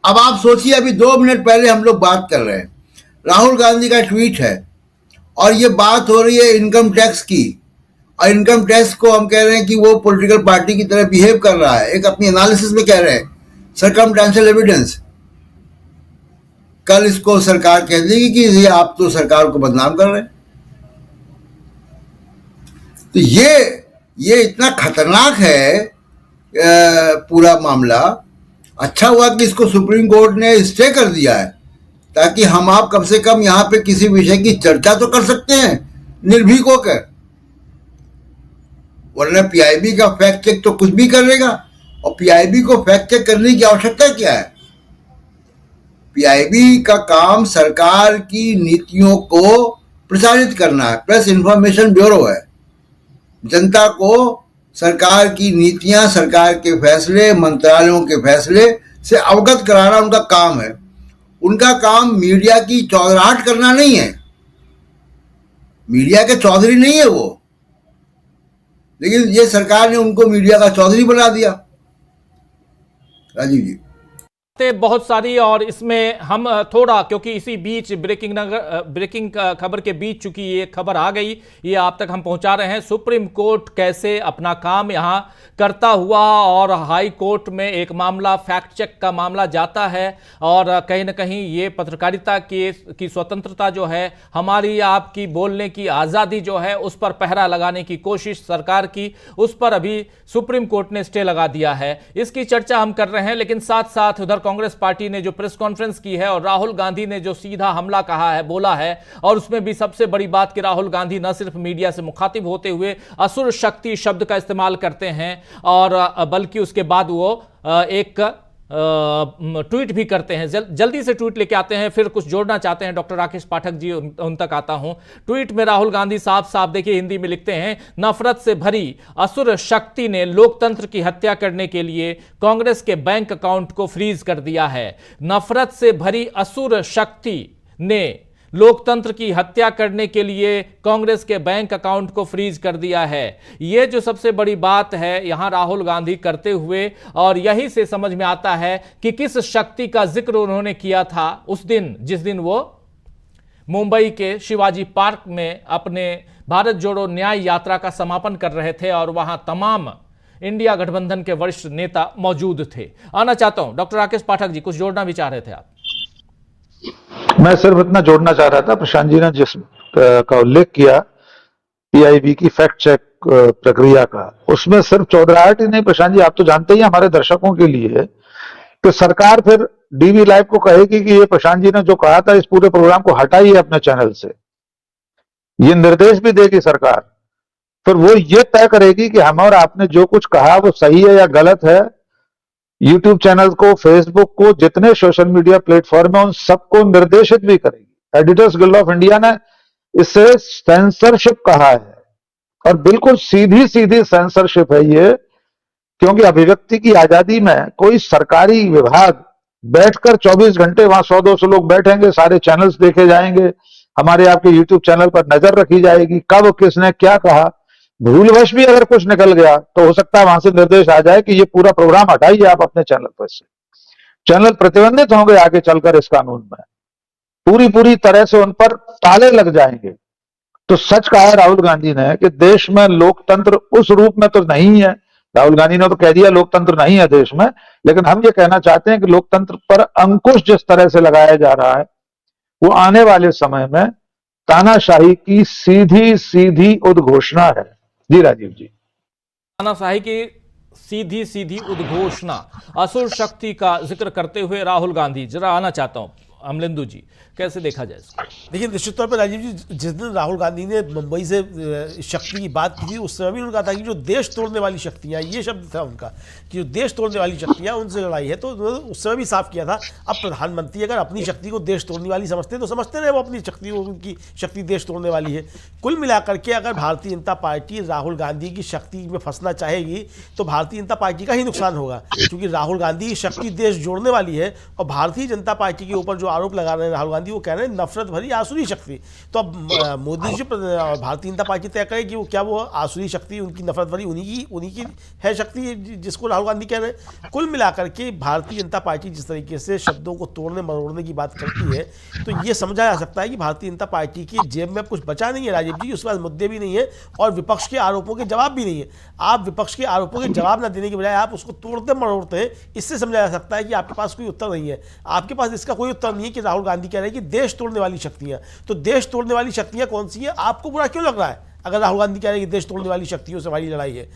अब आप सोचिए, अभी 2 मिनट पहले हम लोग बात कर रहे हैं, राहुल गांधी का ट्वीट है और ये बात हो रही है इनकम टैक्स की, और इनकम टैक्स को हम कह रहे हैं कि वो पॉलिटिकल पार्टी की तरह बिहेव कर रहा है। एक अपनी एनालिसिस में कह रहे हैं सर्कमस्टेंशियल एविडेंस। कल इसको सरकार कह देगी कि ये आप तो सरकार को बदनाम कर रहे हैं। तो ये इतना खतरनाक है पूरा मामला। अच्छा हुआ कि इसको सुप्रीम कोर्ट ने स्टे कर दिया है, ताकि हम आप कम से कम यहाँ पे किसी विषय की चर्चा तो कर सकते हैं निर्भीक होकर, वरना पीआईबी का फैक्ट चेक तो कुछ भी करेगा और पीआईबी को फैक्ट चेक करने की आवश्यकता क्या है? पीआईबी का काम सरकार की नीतियों को प्रसारित करना है, प्रेस इंफॉर्मेशन ब्यूरो है। जनता को सरकार की नीतियां, सरकार के फैसले, मंत्रालयों के फैसले से अवगत कराना उनका काम है। उनका काम मीडिया की चौधराहट करना नहीं है। मीडिया के चौधरी नहीं है वो, लेकिन ये सरकार ने उनको मीडिया का चौधरी बना दिया। राजीव जी, बहुत सारी, और इसमें हम थोड़ा, क्योंकि इसी बीच ब्रेकिंग खबर के बीच चूंकि ये खबर आ गई, ये आप तक हम पहुंचा रहे हैं। सुप्रीम कोर्ट कैसे अपना काम यहां करता हुआ और हाई कोर्ट में एक मामला, फैक्ट चेक का मामला जाता है, और कहीं ना कहीं ये पत्रकारिता की स्वतंत्रता जो है, हमारी आपकी बोलने की आज़ादी जो है, उस पर पहरा लगाने की कोशिश सरकार की, उस पर अभी सुप्रीम कोर्ट ने स्टे लगा दिया है। इसकी चर्चा हम कर रहे हैं, लेकिन साथ साथ उधर कांग्रेस पार्टी ने जो प्रेस कॉन्फ्रेंस की है और राहुल गांधी ने जो सीधा हमला कहा है, बोला है, और उसमें भी सबसे बड़ी बात कि राहुल गांधी न सिर्फ मीडिया से मुखातिब होते हुए असुर शक्ति शब्द का इस्तेमाल करते हैं, और बल्कि उसके बाद वो एक ट्वीट भी करते हैं। जल्दी से ट्वीट लेके आते हैं, फिर कुछ जोड़ना चाहते हैं डॉक्टर राकेश पाठक जी, उन तक आता हूं। ट्वीट में राहुल गांधी साफ साफ देखिए हिंदी में लिखते हैं, नफरत से भरी असुर शक्ति ने लोकतंत्र की हत्या करने के लिए कांग्रेस के बैंक अकाउंट को फ्रीज कर दिया है। नफरत से भरी असुर शक्ति ने लोकतंत्र की हत्या करने के लिए कांग्रेस के बैंक अकाउंट को फ्रीज कर दिया है। यह जो सबसे बड़ी बात है यहां राहुल गांधी करते हुए, और यही से समझ में आता है कि किस शक्ति का जिक्र उन्होंने किया था उस दिन, जिस दिन वो मुंबई के शिवाजी पार्क में अपने भारत जोड़ो न्याय यात्रा का समापन कर रहे थे, और वहां तमाम इंडिया गठबंधन के वरिष्ठ नेता मौजूद थे। आना चाहता हूं डॉक्टर राकेश पाठक जी, कुछ जोड़ना भी चाह रहे थे आप? मैं सिर्फ इतना जोड़ना चाह रहा था, प्रशांत जी ने जिस का उल्लेख किया पीआईबी की फैक्ट चेक प्रक्रिया का, उसमें सिर्फ चौधराहट ही नहीं, प्रशांत जी आप तो जानते ही हमारे दर्शकों के लिए कि सरकार फिर डीवी लाइव को कहेगी कि ये प्रशांत जी ने जो कहा था इस पूरे प्रोग्राम को हटाइए अपने चैनल से, ये निर्देश भी देगी सरकार। फिर वो ये तय करेगी कि हम और आपने जो कुछ कहा वो सही है या गलत है। यूट्यूब चैनल को, फेसबुक को, जितने सोशल मीडिया प्लेटफॉर्म है उन सबको निर्देशित भी करेगी। एडिटर्स गिल्ड ऑफ इंडिया ने इसे सेंसरशिप कहा है, और बिल्कुल सीधी सीधी सेंसरशिप है ये, क्योंकि अभिव्यक्ति की आजादी में कोई सरकारी विभाग बैठकर 24 घंटे वहां 100-200 लोग बैठेंगे, सारे चैनल्स देखे जाएंगे, हमारे आपके यूट्यूब चैनल पर नजर रखी जाएगी कब किसने क्या कहा। भूलवश भी अगर कुछ निकल गया तो हो सकता है वहां से निर्देश आ जाए कि ये पूरा प्रोग्राम हटाइए आप अपने चैनल पर से। चैनल प्रतिबंधित होंगे आगे चलकर इस कानून में, पूरी तरह से उन पर ताले लग जाएंगे। तो सच कहा है राहुल गांधी ने कि देश में लोकतंत्र उस रूप में तो नहीं है। राहुल गांधी ने तो कह दिया लोकतंत्र नहीं है देश में, लेकिन हम ये कहना चाहते हैं कि लोकतंत्र पर अंकुश जिस तरह से लगाया जा रहा है वो आने वाले समय में तानाशाही की सीधी सीधी उद्घोषणा है। जी राजीव जी, तानाशाही की सीधी सीधी उद्घोषणा, असुर शक्ति का जिक्र करते हुए राहुल गांधी, जरा आना चाहता हूं अमलेंदु जी, कैसे देखा जाए इसको? देखिए निश्चित तौर पर राजीव जी, जिस दिन राहुल गांधी ने मुंबई से शक्ति की बात की थी उस समय भी उन्होंने कहा था कि जो देश तोड़ने वाली शक्तियां, ये शब्द था उनका कि जो देश तोड़ने वाली शक्तियां उनसे लड़ाई है। तो उन्होंने उस समय भी साफ किया था। अब प्रधानमंत्री अगर अपनी शक्ति को देश तोड़ने वाली समझते हैं तो समझते रहे वो अपनी शक्ति, उनकी शक्ति देश तोड़ने वाली है। कुल मिलाकर के अगर भारतीय जनता पार्टी राहुल गांधी की शक्ति में फंसना चाहेगी तो भारतीय जनता पार्टी का ही नुकसान होगा, क्योंकि राहुल गांधी की शक्ति देश जोड़ने वाली है, और भारतीय जनता पार्टी के ऊपर जो आरोप लगा रहे हैं राहुल गांधी, वो कह रहे हैं नफरत भरी आसुरी शक्ति। तो अब मोदी जी भारतीय जनता पार्टी तय करे कि वो क्या वो आसुरी शक्ति, उनकी नफरत भरी उन्हीं की है शक्ति जिसको राहुल गांधी कह रहे हैं। कुल मिलाकर के भारतीय जनता पार्टी जिस तरीके से शब्दों को तोड़ने मरोड़ने की बात करती है, तो ये समझा जा सकता है कि भारतीय जनता पार्टी की जेब में कुछ बचा नहीं है राजीव जी, उसके बाद मुद्दे भी नहीं है और विपक्ष के आरोपों के जवाब भी नहीं है। आप विपक्ष के आरोपों के जवाब न देने की बजाय आप उसको तोड़ते मरोड़ते हैं, इससे समझा जा सकता है कि आपके पास कोई उत्तर नहीं है। आपके पास इसका कोई उत्तर नहीं है कि राहुल गांधी कह रहे हैं कि देश तोड़ने वाली शक्तियां, तो देश तोड़ने वाली शक्तियां कौन सी है? आपको बुरा क्यों लग रहा है अगर राहुल गांधी कह रहे हैं कि देश तोड़ने वाली शक्तियों से हमारी लड़ाई है?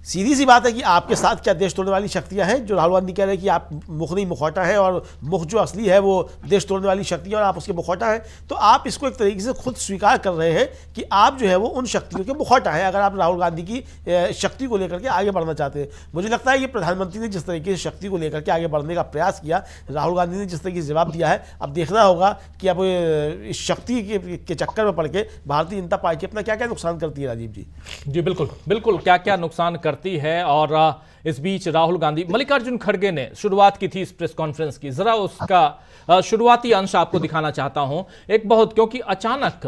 सीधी सी बात है कि आपके साथ क्या देश तोड़ने वाली शक्तियां हैं, जो राहुल गांधी कह रहे हैं कि आप मुख नहीं मुखौटा है और मुख जो असली है वो देश तोड़ने वाली शक्ति है और आप उसके मुखौटा है। तो आप इसको एक तरीके से खुद स्वीकार कर रहे हैं कि आप जो है वो उन शक्तियों के मुखौटा है, अगर आप राहुल गांधी की शक्ति को लेकर के आगे बढ़ना चाहते हैं। मुझे लगता है ये प्रधानमंत्री ने जिस तरीके से शक्ति को लेकर के आगे बढ़ने का प्रयास किया, राहुल गांधी ने जिस तरीके से जवाब दिया है, अब देखना होगा कि अब इस शक्ति के चक्कर में पड़ के भारतीय जनता पार्टी अपना क्या क्या नुकसान करती है। राजीव जी जी बिल्कुल बिल्कुल, क्या क्या नुकसान करती है। और इस बीच राहुल गांधी, मल्लिकार्जुन खड़गे ने शुरुआत की थी इस प्रेस कॉन्फ्रेंस की, जरा उसका शुरुआती अंश आपको दिखाना चाहता हूं। एक बहुत, क्योंकि अचानक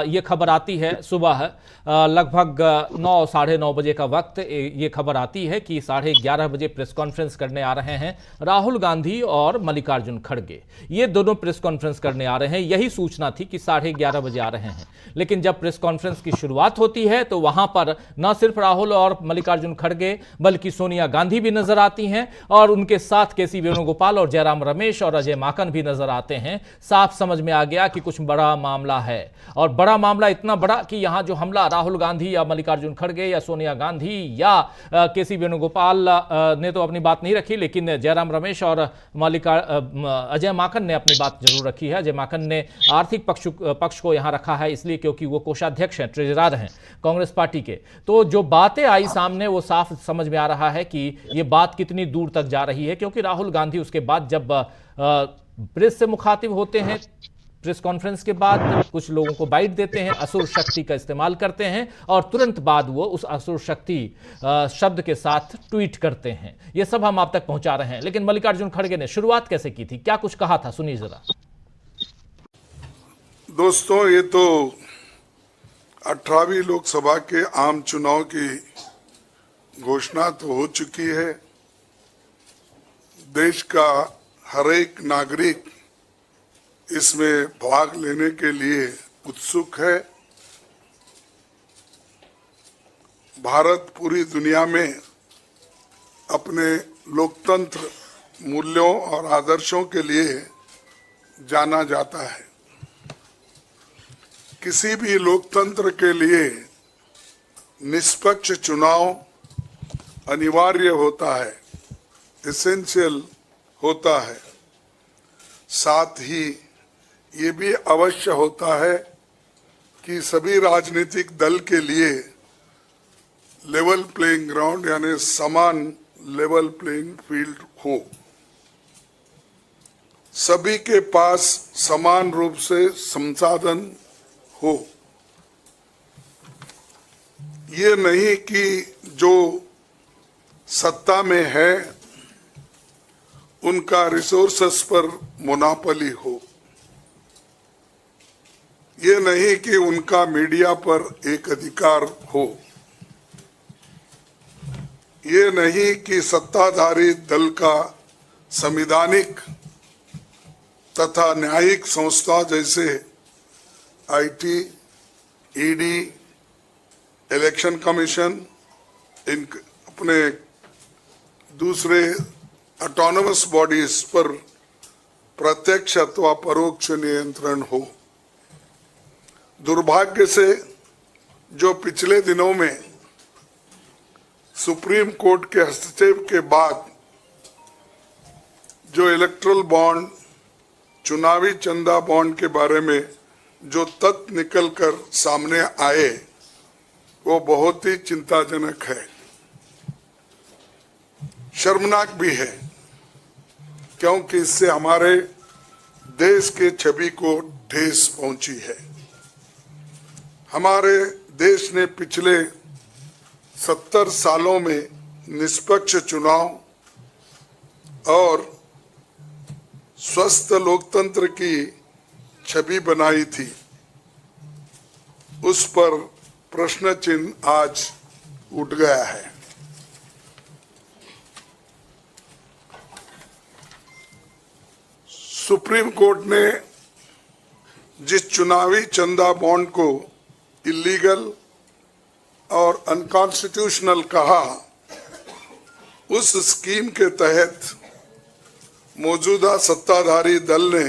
ये खबर आती है सुबह लगभग 9 साढ़े 9 बजे का वक्त, ये खबर आती है कि 11:30 बजे प्रेस कॉन्फ्रेंस करने आ रहे हैं राहुल गांधी और मल्लिकार्जुन खड़गे। ये दोनों प्रेस कॉन्फ्रेंस करने आ रहे हैं, यही सूचना थी कि 11:30 बजे आ रहे हैं। लेकिन जब प्रेस कॉन्फ्रेंस की शुरुआत होती है तो वहां पर न सिर्फ राहुल और मल्लिकार्जुन खड़गे बल्कि सोनिया गांधी भी नजर आती हैं और उनके साथ केसी वेणुगोपाल और जयराम रमेश और अजय माकन भी नजर आते हैं। साफ समझ में आ गया कि कुछ बड़ा मामला है, और बड़ा मामला इतना बड़ा कि यहां जो हमला राहुल गांधी या मल्लिकार्जुन खड़गे या सोनिया गांधी या केसी वेणुगोपाल ने तो अपनी बात नहीं रखी, लेकिन जयराम रमेश और अजय माकन ने अपनी बात जरूर रखी है। अजय माकन ने आर्थिक पक्ष को यहां रखा है इसलिए क्योंकि वो कोषाध्यक्ष हैं, ट्रेजरर हैं कांग्रेस पार्टी के। तो जो बातें आई सामने वो साफ समझ में आ रहा है कि ये बात कितनी दूर तक जा रही है, क्योंकि राहुल गांधी उसके बाद जब प्रेस से मुखातिब होते हैं, प्रेस कॉन्फ्रेंस के बाद कुछ लोगों को बाइट देते हैं, असुर शक्ति का इस्तेमाल करते हैं और तुरंत बाद वो उस असुर शक्ति शब्द के साथ ट्वीट करते हैं। ये सब हम आप तक पहुंचा रहे हैं। लेकिन मल्लिकार्जुन खड़गे ने शुरुआत कैसे की थी, क्या कुछ कहा था, सुनिए जरा। दोस्तों, ये तो 18वीं लोकसभा के आम चुनाव की घोषणा तो हो चुकी है। देश का हर एक नागरिक इसमें भाग लेने के लिए उत्सुक है। भारत पूरी दुनिया में अपने लोकतंत्र मूल्यों और आदर्शों के लिए जाना जाता है। किसी भी लोकतंत्र के लिए निष्पक्ष चुनाव अनिवार्य होता है, एसेंशियल होता है। साथ ही ये भी अवश्य होता है कि सभी राजनीतिक दल के लिए लेवल प्लेइंग ग्राउंड यानी समान लेवल प्लेइंग फील्ड हो, सभी के पास समान रूप से संसाधन हो। ये नहीं कि जो सत्ता में है उनका रिसोर्सेस पर मोनोपोली हो, ये नहीं कि उनका मीडिया पर एक अधिकार हो, ये नहीं कि सत्ताधारी दल का संवैधानिक तथा न्यायिक संस्था जैसे आईटी, ईडी, इलेक्शन कमीशन, इन अपने दूसरे ऑटोनमस बॉडीज पर प्रत्यक्ष अथवा परोक्ष नियंत्रण हो। दुर्भाग्य से जो पिछले दिनों में सुप्रीम कोर्ट के हस्तक्षेप के बाद जो इलेक्टोरल बॉन्ड, चुनावी चंदा बॉन्ड के बारे में जो तथ्य निकलकर सामने आए वो बहुत ही चिंताजनक है, शर्मनाक भी है, क्योंकि इससे हमारे देश के छवि को ठेस पहुंची है। हमारे देश ने पिछले 70 सालों में निष्पक्ष चुनाव और स्वस्थ लोकतंत्र की छवि बनाई थी, उस पर प्रश्न चिन्ह आज उठ गया है। सुप्रीम कोर्ट ने जिस चुनावी चंदा बॉन्ड को इलीगल और अनकॉन्स्टिट्यूशनल कहा, उस स्कीम के तहत मौजूदा सत्ताधारी दल ने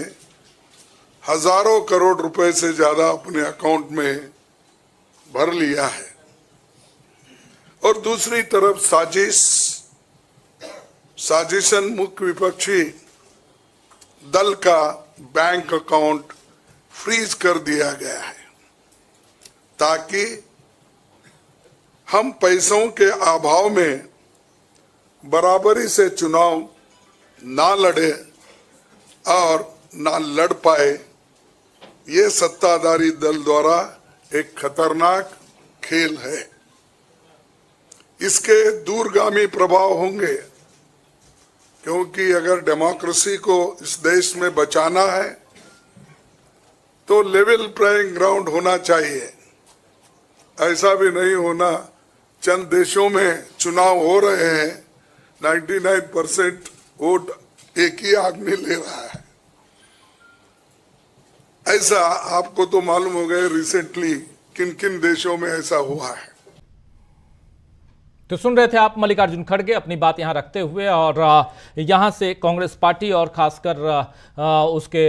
हजारों करोड़ रुपए से ज्यादा अपने अकाउंट में भर लिया है और दूसरी तरफ साजिशन मुख्य विपक्षी दल का बैंक अकाउंट फ्रीज कर दिया गया है ताकि हम पैसों के अभाव में बराबरी से चुनाव ना लड़े और ना लड़ पाए। ये सत्ताधारी दल द्वारा एक खतरनाक खेल है। इसके दूरगामी प्रभाव होंगे, क्योंकि अगर डेमोक्रेसी को इस देश में बचाना है तो लेवल प्लेइंग ग्राउंड होना चाहिए। ऐसा भी नहीं होना चंद देशों में चुनाव हो रहे हैं, 99% वोट एक ही आदमी ले रहा है। ऐसा आपको तो मालूम हो गया रिसेंटली किन किन देशों में ऐसा हुआ है। तो सुन रहे थे आप मल्लिकार्जुन खड़गे अपनी बात यहां रखते हुए, और यहां से कांग्रेस पार्टी और खासकर उसके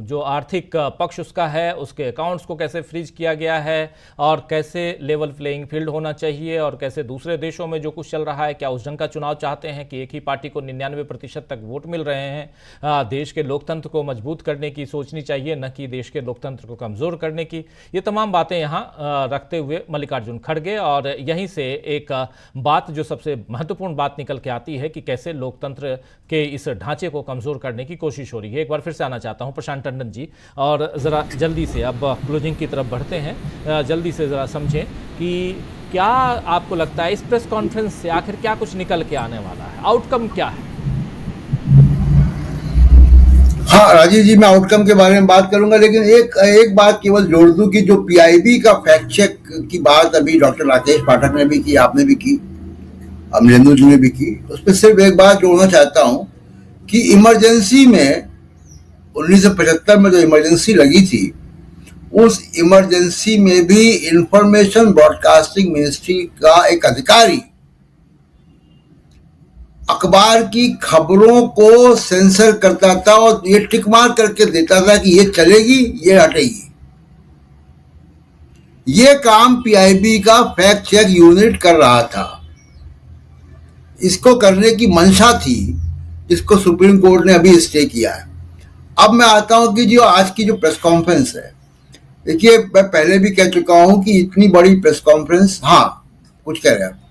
जो आर्थिक पक्ष उसका है, उसके अकाउंट्स को कैसे फ्रीज किया गया है और कैसे लेवल प्लेइंग फील्ड होना चाहिए और कैसे दूसरे देशों में जो कुछ चल रहा है, क्या उस ढंग का चुनाव चाहते हैं कि एक ही पार्टी को 99% तक वोट मिल रहे हैं। देश के लोकतंत्र को मजबूत करने की सोचनी चाहिए, न कि देश के लोकतंत्र को कमज़ोर करने की। ये तमाम बातें यहाँ रखते हुए मल्लिकार्जुन खड़गे, और यहीं से एक बात जो सबसे महत्वपूर्ण बात निकल के आती है कि कैसे लोकतंत्र के इस ढांचे को कमजोर करने की कोशिश हो रही है। एक बार फिर से आना चाहता हूं प्रशांत टंडन जी, और जरा जल्दी से अब क्लोजिंग की तरफ बढ़ते हैं। जल्दी से जरा समझें कि क्या आपको लगता है इस प्रेस कॉन्फ्रेंस से आखिर क्या कुछ निकल के आने वाला है, आउटकम क्या है? हाँ राजीव जी, मैं आउटकम के बारे में बात करूंगा, लेकिन एक बात केवल जोड़ दूं कि जो पीआईबी का फैक्ट चेक की बात अभी डॉक्टर राकेश पाठक ने भी की, आपने भी की, अमरेंदु जी ने भी की, उस पर सिर्फ एक बात जोड़ना चाहता हूं कि इमरजेंसी में 1975 में जो इमरजेंसी लगी थी, उस इमरजेंसी में भी इंफॉर्मेशन ब्रॉडकास्टिंग मिनिस्ट्री का एक अधिकारी अखबार की खबरों को सेंसर करता था और ये टिक मार करके देता था कि ये चलेगी, ये हटेगी। ये काम पीआईबी का फैक्ट चेक यूनिट कर रहा था। इसको करने की मंशा थी, जिसको सुप्रीम कोर्ट ने अभी स्टे किया है। अब मैं आता हूं कि जो आज की जो प्रेस कॉन्फ्रेंस है, देखिए मैं पहले भी कह चुका हूं कि इतनी बड़ी प्रेस कॉन्फ्रेंस, हाँ कुछ कह रहे हैं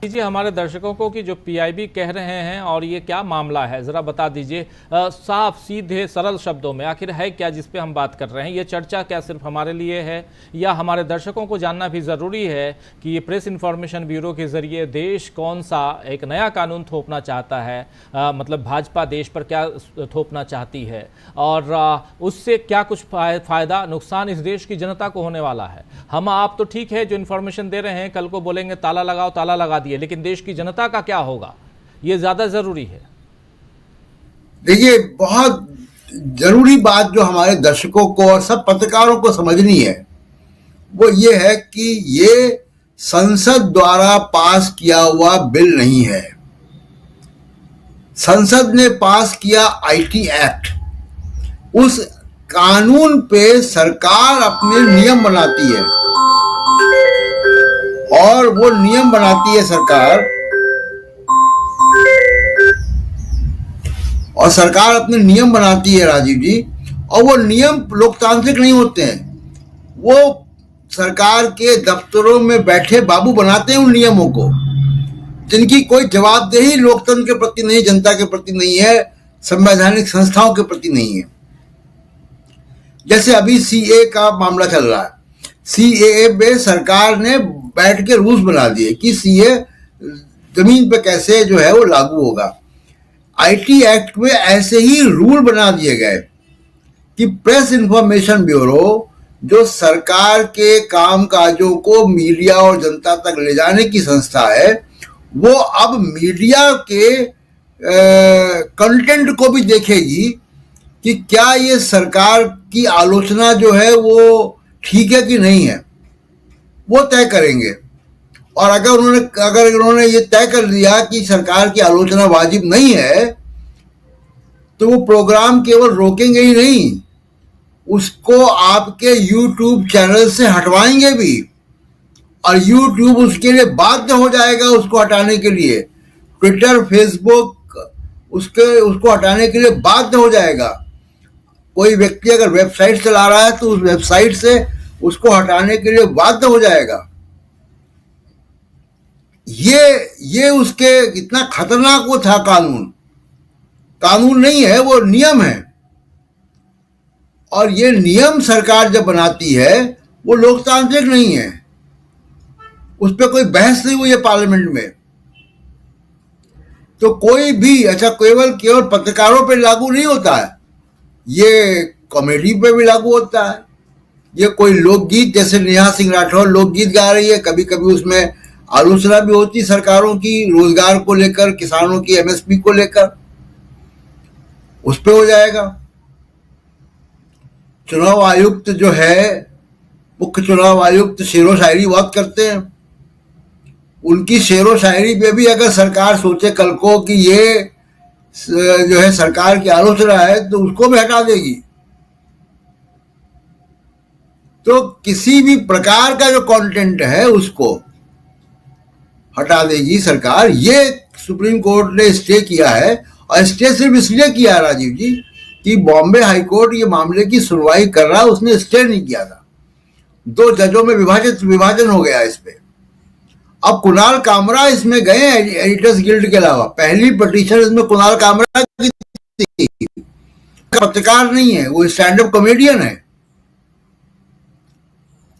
दीजिए हमारे दर्शकों को कि जो पीआईबी कह रहे हैं और ये क्या मामला है, जरा बता दीजिए साफ सीधे सरल शब्दों में, आखिर है क्या जिस पे हम बात कर रहे हैं। ये चर्चा क्या सिर्फ हमारे लिए है या हमारे दर्शकों को जानना भी ज़रूरी है कि ये प्रेस इंफॉर्मेशन ब्यूरो के ज़रिए देश कौन सा एक नया कानून थोपना चाहता है, मतलब भाजपा देश पर क्या थोपना चाहती है और उससे क्या कुछ फ़ायदा नुकसान इस देश की जनता को होने वाला है। हम आप तो ठीक है जो इन्फॉर्मेशन दे रहे हैं, कल को बोलेंगे ताला लगाओ, ताला लगा दिए, लेकिन देश की जनता का क्या होगा, ये ज्यादा जरूरी है। देखिए बहुत जरूरी बात जो हमारे दर्शकों को और सब पत्रकारों को समझनी है वो ये है कि ये संसद द्वारा पास किया हुआ बिल नहीं है। संसद ने पास किया आईटी एक्ट, उस कानून पे सरकार अपने नियम बनाती है और वो नियम बनाती है सरकार, और सरकार अपने नियम बनाती है राजीव जी, और वो नियम लोकतांत्रिक नहीं होते हैं। वो सरकार के दफ्तरों में बैठे बाबू बनाते हैं उन नियमों को, जिनकी कोई जवाबदेही लोकतंत्र के प्रति नहीं, जनता के प्रति नहीं है, संवैधानिक संस्थाओं के प्रति नहीं है। जैसे अभी सीए का मामला चल रहा है, सीए में सरकार ने बैठ के रूल्स बना दिए कि सीए जमीन पे कैसे जो है वो लागू होगा। आईटी एक्ट में ऐसे ही रूल बना दिए गए कि प्रेस इंफॉर्मेशन ब्यूरो जो सरकार के कामकाजों को मीडिया और जनता तक ले जाने की संस्था है, वो अब मीडिया के कंटेंट को भी देखेगी कि क्या ये सरकार की आलोचना जो है वो ठीक है कि नहीं है, वो तय करेंगे। और अगर उन्होंने ये तय कर दिया कि सरकार की आलोचना वाजिब नहीं है, तो वो प्रोग्राम केवल रोकेंगे ही नहीं, उसको आपके YouTube चैनल से हटवाएंगे भी। और यूट्यूब उसके लिए बाध्य हो जाएगा उसको हटाने के लिए, ट्विटर फेसबुक उसको हटाने के लिए बाध्य हो जाएगा। कोई व्यक्ति अगर वेबसाइट चला रहा है तो उस वेबसाइट से उसको हटाने के लिए बाध्य हो जाएगा। ये उसके इतना खतरनाक वो था। कानून नहीं है, वो नियम है। और ये नियम सरकार जब बनाती है वो लोकतांत्रिक नहीं है, उस पर कोई बहस नहीं हुई है पार्लियामेंट में। तो कोई भी अच्छा केवल पत्रकारों पे लागू नहीं होता है, ये कॉमेडी पे भी लागू होता है। ये कोई लोकगीत, जैसे नेहा सिंह राठौर लोकगीत गा रही है, कभी कभी उसमें आलोचना भी होती सरकारों की, रोजगार को लेकर, किसानों की एमएसपी को लेकर, उस पे हो जाएगा। चुनाव आयुक्त जो है, मुख्य चुनाव आयुक्त शेरो शायरी बहुत करते हैं। उनकी शेरो शायरी पे भी अगर सरकार सोचे कल को कि ये जो है सरकार की आलोचना है, तो उसको भी हटा देगी। तो किसी भी प्रकार का जो कंटेंट है उसको हटा देगी सरकार। ये सुप्रीम कोर्ट ने स्टे किया है, और स्टे सिर्फ इसलिए किया है राजीव जी कि बॉम्बे हाई कोर्ट ये मामले की सुनवाई कर रहा है, उसने स्टे नहीं किया था। 2 जजों में विभाजन हो गया इस पे। अब कुणाल कामरा इसमें गए एडिटर्स गिल्ड के अलावा, पहली पिटीशन इसमें कुणाल कामरा की थी। पत्रकार नहीं है, वो स्टैंड अप कॉमेडियन है।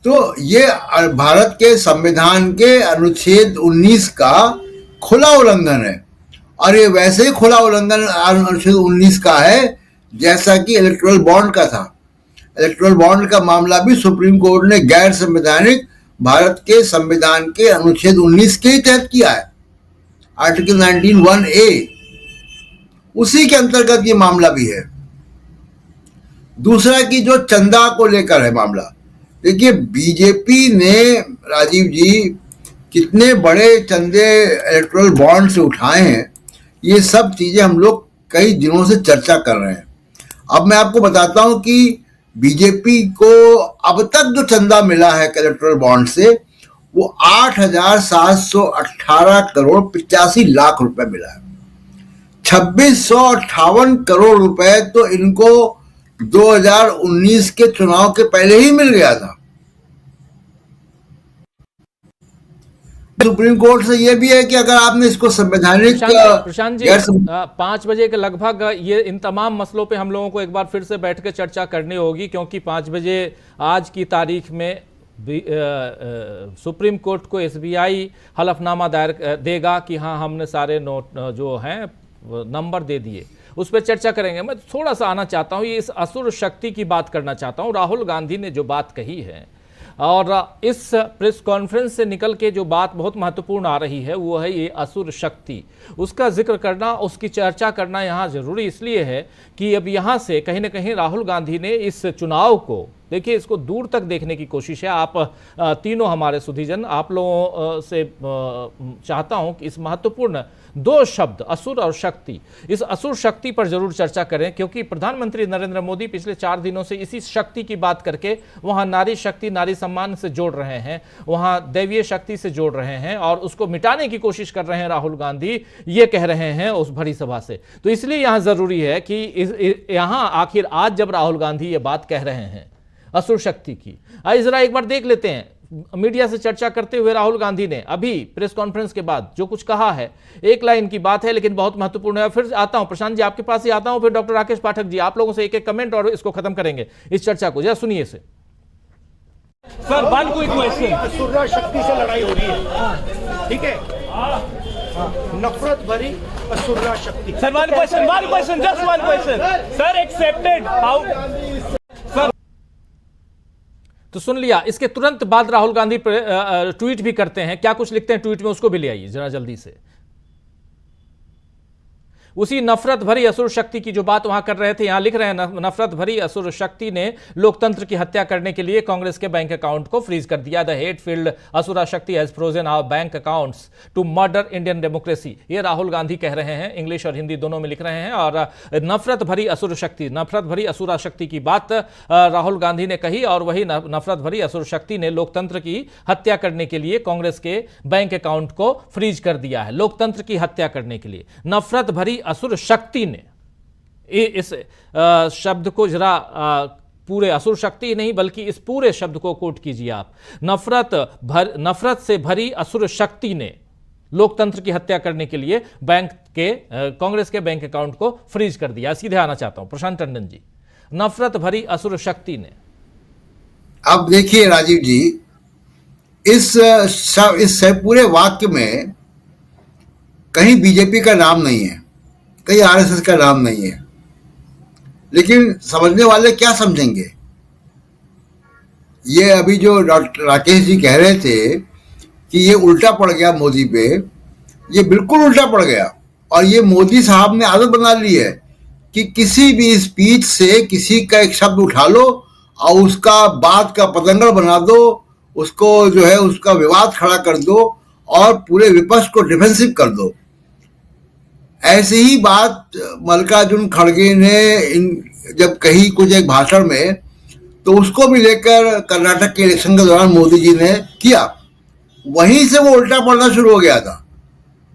तो ये भारत के संविधान के अनुच्छेद 19 का खुला उल्लंघन है, और ये वैसे ही खुला उल्लंघन अनुच्छेद 19 का है जैसा कि इलेक्टोरल बॉन्ड का था। इलेक्टोरल बॉन्ड का मामला भी सुप्रीम कोर्ट ने गैर संवैधानिक भारत के संविधान के अनुच्छेद 19 के ही तहत किया है, आर्टिकल 19(1)(a), उसी के अंतर्गत ये मामला भी है। दूसरा कि जो चंदा को लेकर है मामला, देखिए बीजेपी ने राजीव जी कितने बड़े चंदे इलेक्टोरल बॉन्ड से उठाए हैं, ये सब चीजें हम लोग कई दिनों से चर्चा कर रहे हैं। अब मैं आपको बताता हूं कि बीजेपी को अब तक जो चंदा मिला है इलेक्टोरल बॉन्ड से, वो 8,718 करोड़ 85 लाख रुपए मिला है। 2,658 करोड़ रुपए तो इनको 2019 के चुनाव के पहले ही मिल गया था। सुप्रीम कोर्ट से यह भी है कि अगर आपने इसको संवैधानिक, प्रशांत जी 5 बजे के लगभग ये इन तमाम मसलों पे हम लोगों को एक बार फिर से बैठ के चर्चा करनी होगी, क्योंकि 5 बजे आज की तारीख में सुप्रीम कोर्ट को एसबीआई हलफनामा दायर देगा कि हाँ हमने सारे नोट जो हैं नंबर दे दिए, उस पर चर्चा करेंगे। मैं थोड़ा सा आना चाहता हूँ, ये इस असुर शक्ति की बात करना चाहता हूँ। राहुल गांधी ने जो बात कही है, और इस प्रेस कॉन्फ्रेंस से निकल के जो बात बहुत महत्वपूर्ण आ रही है वो है ये असुर शक्ति। उसका जिक्र करना, उसकी चर्चा करना यहाँ जरूरी इसलिए है कि अब यहाँ से कहीं ना कहीं राहुल गांधी ने इस चुनाव को, देखिए इसको दूर तक देखने की कोशिश है। आप तीनों हमारे सुधीजन, आप लोगों से चाहता हूं कि इस महत्वपूर्ण 2 शब्द असुर और शक्ति, इस असुर शक्ति पर जरूर चर्चा करें, क्योंकि प्रधानमंत्री नरेंद्र मोदी पिछले 4 दिनों से इसी शक्ति की बात करके वहां नारी शक्ति, नारी सम्मान से जोड़ रहे हैं, वहां दैवीय शक्ति से जोड़ रहे हैं, और उसको मिटाने की कोशिश कर रहे हैं राहुल गांधी, ये कह रहे हैं उस भरी सभा से। तो इसलिए यहां जरूरी है कि यहां आखिर आज जब राहुल गांधी ये बात कह रहे हैं असुर शक्ति की, आइए जरा एक बार देख लेते हैं। मीडिया से चर्चा करते हुए राहुल गांधी ने अभी प्रेस कॉन्फ्रेंस के बाद जो कुछ कहा है, एक लाइन की बात है लेकिन बहुत महत्वपूर्ण है। फिर आता हूं प्रशांत जी, आपके पास ही आता हूं, फिर डॉक्टर राकेश पाठक जी, आप लोगों से एक एक कमेंट और इसको खत्म करेंगे इस चर्चा को। जरा सुनिए से। सर वन क्विक क्वेश्चन, असुर शक्ति से लड़ाई हो रही है, ठीक है? नफरत भरी असुर शक्ति। Sir one question, just one question sir, accepted how sir. तो सुन लिया, इसके तुरंत बाद राहुल गांधी ट्वीट भी करते हैं। क्या कुछ लिखते हैं ट्वीट में, उसको भी ले आइए जरा जल्दी से। उसी नफरत भरी असुर शक्ति की जो बात वहां कर रहे थे, यहां लिख रहे हैं नफरत भरी असुर शक्ति ने लोकतंत्र की हत्या करने के लिए कांग्रेस के बैंक अकाउंट को फ्रीज कर दिया। The hate field asura shakti has frozen our bank accounts to murder Indian democracy. ये राहुल गांधी कह रहे हैं, इंग्लिश और हिंदी दोनों में लिख रहे हैं। और नफरत भरी असुर शक्ति, नफरत भरी असुरा शक्ति की बात राहुल गांधी ने कही, और वही नफरत भरी असुर शक्ति ने लोकतंत्र की हत्या करने के लिए कांग्रेस के बैंक अकाउंट को फ्रीज कर दिया है। लोकतंत्र की हत्या करने के लिए नफरत भरी असुर शक्ति ने, इस शब्द को जरा पूरे असुर शक्ति नहीं बल्कि इस पूरे शब्द को कोट कीजिए आप। नफरत से भरी असुर शक्ति ने लोकतंत्र की हत्या करने के लिए कांग्रेस के बैंक अकाउंट को फ्रीज कर दिया। सीधे आना चाहता हूं प्रशांत टंडन जी, नफरत भरी असुर शक्ति ने। अब देखिए राजीव जी, इस पूरे वाक्य में कहीं बीजेपी का नाम नहीं है, कहीं आरएसएस का नाम नहीं है, लेकिन समझने वाले क्या समझेंगे? ये अभी जो डॉक्टर राकेश जी कह रहे थे कि ये उल्टा पड़ गया मोदी पे, ये बिल्कुल उल्टा पड़ गया। और ये मोदी साहब ने आदत बना ली है कि किसी भी स्पीच से किसी का एक शब्द उठा लो और उसका बात का पतंगड़ बना दो, उसको जो है उसका विवाद खड़ा कर दो और पूरे विपक्ष को डिफेंसिव कर दो। ऐसी ही बात मल्लिकार्जुन खड़गे ने जब कही कुछ एक भाषण में, तो उसको भी लेकर कर्नाटक के इलेक्शन के दौरान मोदी जी ने किया। वहीं से वो उल्टा पड़ना शुरू हो गया था।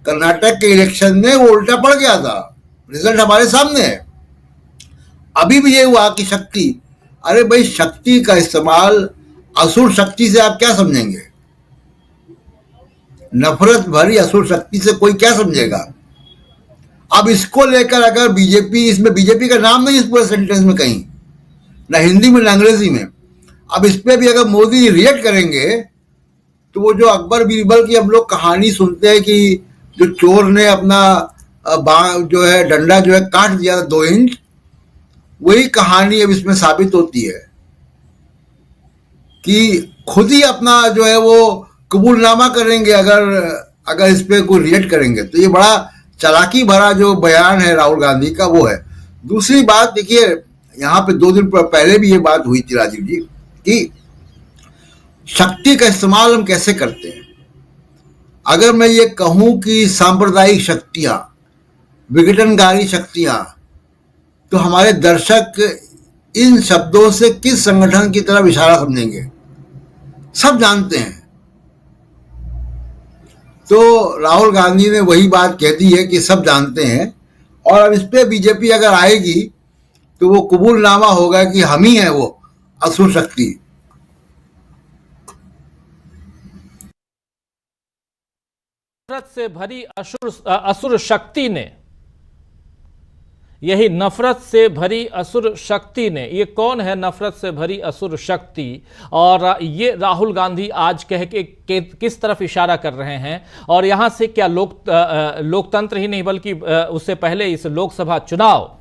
कर्नाटक के इलेक्शन में वो उल्टा पड़ गया था, रिजल्ट हमारे सामने है। अभी भी ये हुआ कि शक्ति, अरे भाई शक्ति का इस्तेमाल असुर शक्ति से आप क्या समझेंगे? नफरत भरी असुर शक्ति से कोई क्या समझेगा? अब इसको लेकर अगर बीजेपी, इसमें बीजेपी का नाम नहीं इस पूरे सेंटेंस में कहीं, ना हिंदी में ना अंग्रेजी में। अब इस पे भी अगर मोदी रिएक्ट करेंगे तो वो जो अकबर बीरबल की हम लोग कहानी सुनते हैं कि जो चोर ने अपना जो है डंडा जो है काट दिया था 2 इंच, वही कहानी अब इसमें साबित होती है कि खुद ही अपना जो है वो कबूलनामा करेंगे अगर इस पे कोई रिएक्ट करेंगे। तो ये बड़ा चालाकी भरा जो बयान है राहुल गांधी का, वो है। दूसरी बात देखिए, यहाँ पे 2 दिन पहले भी ये बात हुई थी राजीव जी कि शक्ति का इस्तेमाल हम कैसे करते हैं। अगर मैं ये कहूं कि सांप्रदायिक शक्तियां, विघटनकारी शक्तियां, तो हमारे दर्शक इन शब्दों से किस संगठन की तरफ इशारा समझेंगे? सब जानते हैं। तो राहुल गांधी ने वही बात कह दी है कि सब जानते हैं, और अब इस पे बीजेपी अगर आएगी तो वो कबूलनामा होगा कि हम ही हैं वो असुर शक्ति। नफरत से भरी असुर शक्ति ने, यही नफरत से भरी असुर शक्ति ने, ये कौन है नफरत से भरी असुर शक्ति? और ये राहुल गांधी आज कह के किस तरफ इशारा कर रहे हैं? और यहां से क्या लोकतंत्र ही नहीं बल्कि उससे पहले इस लोकसभा चुनाव